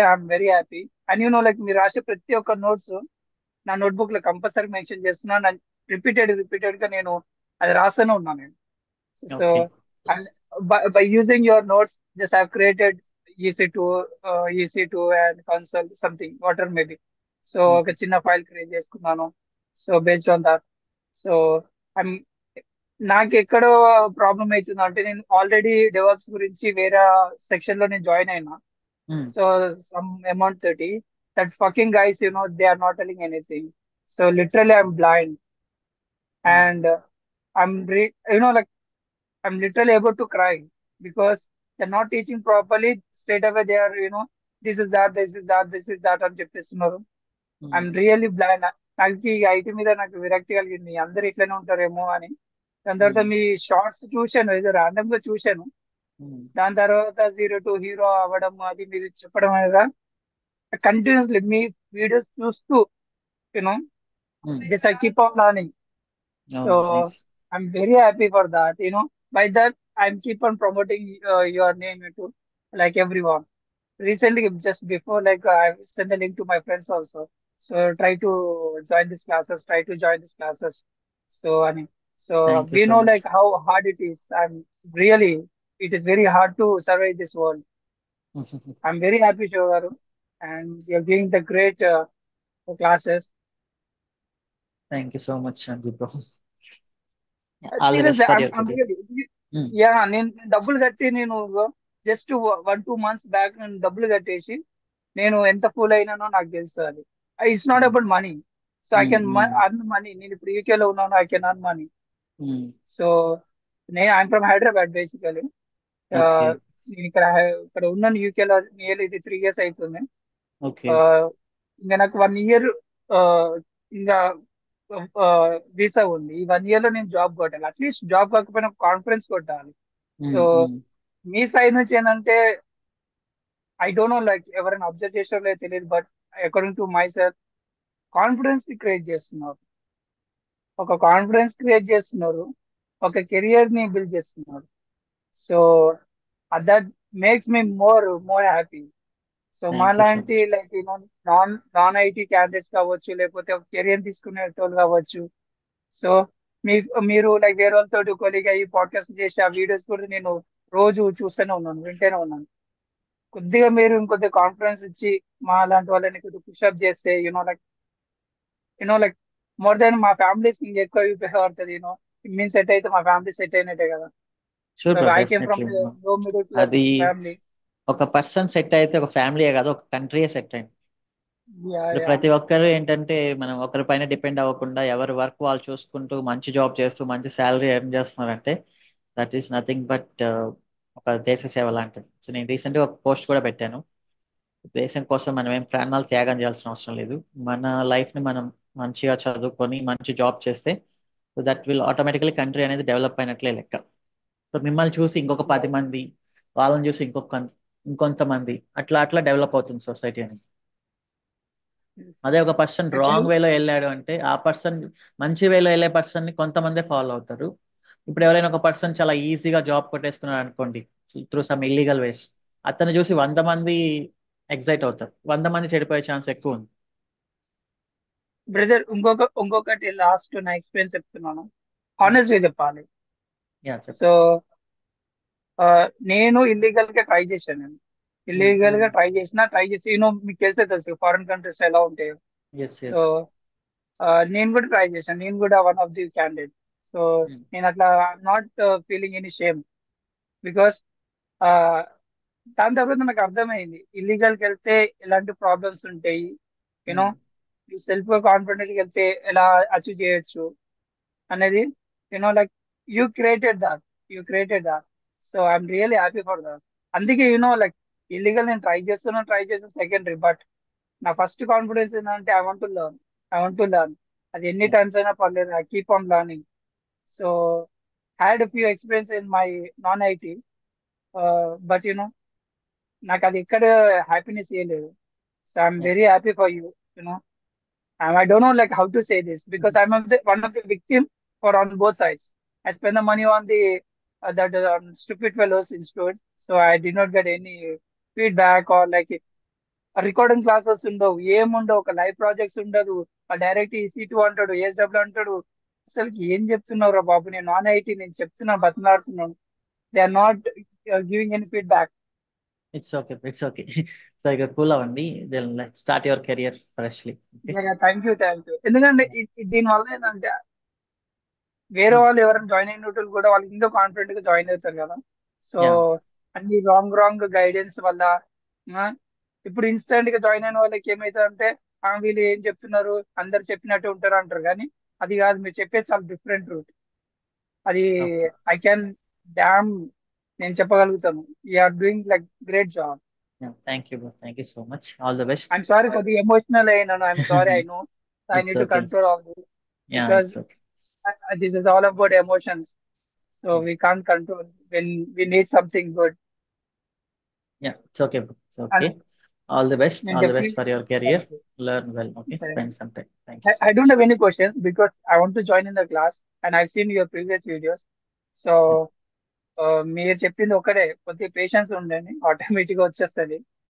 S12: happy. And like మీరు రాసే ప్రతి ఒక్క notes నా notebook లో compulsory mention చేస్తున్నాను. Repeated గా నేను అది రాస్తూనే ఉన్నాను నేను. So,
S1: okay.
S12: and by using your notes, just I've created EC2 and console something, whatever maybe. So, ఒక చిన్న ఫైల్ క్రియేట్ చేసుకున్నాను. So based on that, so నాకు ఎక్కడో ప్రాబ్లం అవుతుంది అంటే, నేను ఆల్రెడీ డెవలప్స్ గురించి వేరే సెక్షన్ లో నేను జాయిన్ అయినా. సో సమ్ అమౌంట్ తోటి that fucking guys they are not telling anything. So literally I'm blind and like I'm literally able to cry because they're not teaching properly. Straight away they are this is that అని చెప్పేస్తున్నారు. I'm really blind. నాకు ఈ IT మీద నాకు విరక్తి కలిగింది, అందరు ఇట్లనే ఉంటారేమో అని. దాని తర్వాత మీ షార్ట్స్ చూశాను, ఏదో ర్యాండమ్ గా చూశాను. దాని తర్వాత 0 to హీరో అవ్వడం, అది మీరు చెప్పడం అనేది కంటిన్యూస్లీ మీ వీడియోస్ చూస్తూ you know,
S1: Mm.
S12: just I keep on learning.
S1: Oh,
S12: So
S1: nice.
S12: I'm very happy for that. By that I'm keep on promoting your name to like everyone. Recently, just before, like I sent a link to my friends also. So try to join these classes. Try to join these classes. So I mean, so
S1: Thank you
S12: we
S1: so
S12: know
S1: much.
S12: like how hard it is. Really, it is very hard to survive this world. I'm very happy, Shogaru, and you're giving the great classes.
S1: Thank you so much, Sanjay bro. All the best
S12: Seriously,
S1: for
S12: I'm
S1: your
S12: I'm
S1: career.
S12: really
S1: Mm.
S12: నేను డబ్బులు కట్టి నేను just 1-2 months back నేను డబ్బులు కట్టేసి నేను ఎంత pool అయినానో నాకు తెలుసు అది. It's not
S1: Mm.
S12: About money. So I can
S1: Mm.
S12: Earn money. నేను ఇప్పుడు UK లో ఉన్నాను. I can earn money.
S1: Mm.
S12: So I'm from Hyderabad basically.
S1: Okay.
S12: నేను ఇక్కడ ఉన్నాను UK లో నియర్లీ ఇది 3 years అవుతుంది.
S1: Okay.
S12: ఇంకా నాకు 1 year ఇంకా వీసా ఉంది. ఈ 1 year లో నేను జాబ్ కొట్టాలి. అట్లీస్ట్ జాబ్ కాకపోయినా కాన్ఫరెన్స్ కొట్టాలి. So
S1: Mm. Mm.
S12: మీ సైడ్ నుంచి ఏంటంటే ఐ డోంట్ నో లైక్ ఎవరైనా అబ్జర్వ్ చేసారో లేదో తెలియదు. But according to my self confidence ని క్రియేట్ చేస్తున్నారు. ఒక కాన్ఫిడెన్స్ క్రియేట్ చేస్తున్నారు. ఒక కెరియర్ ని బిల్డ్ చేస్తున్నారు. So that makes me more happy. So
S1: Thank you so
S12: మాలాంటి
S1: much.
S12: Like non IT candidates కావచ్చు, లేకపోతే కెరియర్ తీసుకునే వాళ్ళు కావచ్చు. సో మీరు లైక్ వేరే వాళ్ళతో కొలిగా ఈ పాడ్కాస్ట్ చేసి ఆ వీడియోస్ కూడా నేను రోజు చూస్తూనే ఉన్నాను, వింటూనే ఉన్నాను. కొద్దిగా మీరు ఇంకొద్దిగా కాన్ఫిడెన్స్ ఇచ్చి మా లాంటి వాళ్ళని కొద్దిగా పుషప్ చేస్తే లైక్ మోర్ దెన్ మా ఫ్యామిలీస్ ఇంకా ఎక్కువ ఉపయోగపడుతుంది. మేము సెట్ అయితే మా ఫ్యామిలీ సెట్ అయినట్టే కదా.
S1: Sure,
S12: so
S1: bro.
S12: I came from
S1: Definitely.
S12: లో మిడిల్ క్లాస్
S1: అది
S12: ఫ్యామిలీ.
S1: ఒక పర్సన్ సెట్ అయితే ఒక ఫ్యామిలీయే కాదు, ఒక కంట్రీయే సెట్ అయింది. ఇప్పుడు ప్రతి ఒక్కరు ఏంటంటే మనం ఒకరి పైన డిపెండ్ అవ్వకుండా ఎవరి వర్క్ వాళ్ళు చూసుకుంటూ మంచి జాబ్ చేస్తూ మంచి శాలరీ ఎర్న్ చేస్తున్నారంటే దట్ ఈస్ నథింగ్ బట్ ఒక దేశ సేవ లాంటిది. సో నేను రీసెంట్గా ఒక పోస్ట్ కూడా పెట్టాను. దేశం కోసం మనం ఏం ప్రాణాలు త్యాగం చేయాల్సిన అవసరం లేదు. మన లైఫ్ని మనం మంచిగా చదువుకొని మంచి జాబ్ చేస్తే దట్ విల్ ఆటోమేటికలీ కంట్రీ అనేది డెవలప్ అయినట్లే లెక్క. సో మిమ్మల్ని చూసి ఇంకొక 10 మంది, వాళ్ళని చూసి ఇంకొంతమంది అట్లా అట్లా డెవలప్ అవుతుంది సొసైటీ అనేది. అదే ఒక పర్సన్ రాంగ్ వేలో వెళ్ళాడు అంటే ఆ పర్సన్ మంచి వేలో వెళ్ళే పర్సన్ ని కొంతమందే ఫాలో అవుతారు. ఇప్పుడు ఎవరైనా ఒక పర్సన్ చాలా ఈజీగా జాబ్ కొట్టేసుకున్నాడు అనుకోండి త్రూ సమ్ ఇల్లీగల్ వేస్, అతను చూసి 100 మంది ఎగ్జైట్ అవుతారు, 100 మంది చెడిపోయే ఛాన్స్ ఎక్కువ ఉంది.
S12: బ్రదర్ ఇంకొకటి లాస్ట్ నా ఎక్స్పీరియన్స్ చెప్తున్నాను. హానెస్ట్ గా చెప్పాలి. సో నేను ఇల్లీగల్ గా ట్రై చేశాను. ఇల్లీగల్ గా ట్రై చేసి మీకు తెలుసు ఫారిన్ కంట్రీస్ ఎలా ఉంటాయో. సో నేను కూడా ట్రై చేశాను. నేను కూడా one of the candidate. So నేను అట్లా not feeling any shame because దాని తర్వాత నాకు అర్థమైంది ఇల్లీగల్కి వెళ్తే ఎలాంటి ప్రాబ్లమ్స్ ఉంటాయి. యూనో సెల్ఫ్ గా కాన్ఫిడెంట్ గా వెళ్తే ఎలా అచీవ్ చేయొచ్చు అనేది like you created that. So I'm really happy for that. అందుకే లైక్ ఇల్లీగల్ నేను ట్రై చేస్తాను సెకండరీ. బట్ నా ఫస్ట్ కాన్ఫిడెన్స్ ఏంటంటే ఐ వాంట్ టు లర్న్. అది ఎన్ని టైమ్స్ అయినా పర్లేదు. I keep on learning. So had few experience in my non IT. But నాకు అది ఎక్కడ హ్యాపీనెస్ ఇవ్వలేదు. So I'm very happy for you. And I don't know like how to say this because I'm one of the victim for on both sides. I spend the money on the that stupid fellows institute, so I did not get any feedback or like recording classes ఉండవు, ఏముండవు, ఒక live projects ఉండదు. Direct EC2 అంటాడు, ASW అంటాడు. అసలు ఏం చెప్తున్నావురా బాబు, నేను non IT, నేను చెప్తున్నాను, బతిలాడుతున్నాను. They are not giving any feedback.
S1: It's okay. So ఇక కూల్ అవ్వండి, start your career freshly.
S12: Thank you. ఎందుకంటే దీనివల్ల ఏంటంటే వేరే వాళ్ళు ఎవరైనా జాయిన్ అయినట్టు కూడా వాళ్ళు ఇంకా కాన్ఫిడెంట్ గా జాయిన్ అవుతారు కదా. సో అన్ని రాంగ్ గైడెన్స్ వల్ల ఇప్పుడు ఇన్స్టెంట్ గా జాయిన్ అయిన వాళ్ళకి ఏమైతుందంటే వీళ్ళు ఏం చెప్తున్నారు, అందరు చెప్పినట్టు ఉంటారు అంటారు. కానీ అది కాదు, మీరు చెప్పేది చాలా డిఫరెంట్ రూట్. అది ఐ క్యాన్ డామ్ నేను చెప్పగలుగుతాను. You're doing like great job.
S1: Thank you so much. All the best.
S12: I'm sorry కొద్దిగా ఎమోషనల్ అయినాను. I'm sorry. I know I need to control all this because this is all about emotions. So we can't control when we need something good.
S1: Yeah, it's okay, bro. It's okay. All the best,
S12: నేను
S1: all the best
S12: definitely
S1: for your career.
S12: thank you.
S1: Learn well. Okay,
S12: Thank
S1: spend
S12: you.
S1: Some time. Thank you so
S12: I don't
S1: much.
S12: have any questions because I want to join in the class and I've seen your previous videos. So మీరు చెప్పింది ఒకటే, కొద్దిగా patience ఉండండి, automatic గా వచ్చేస్తుంది.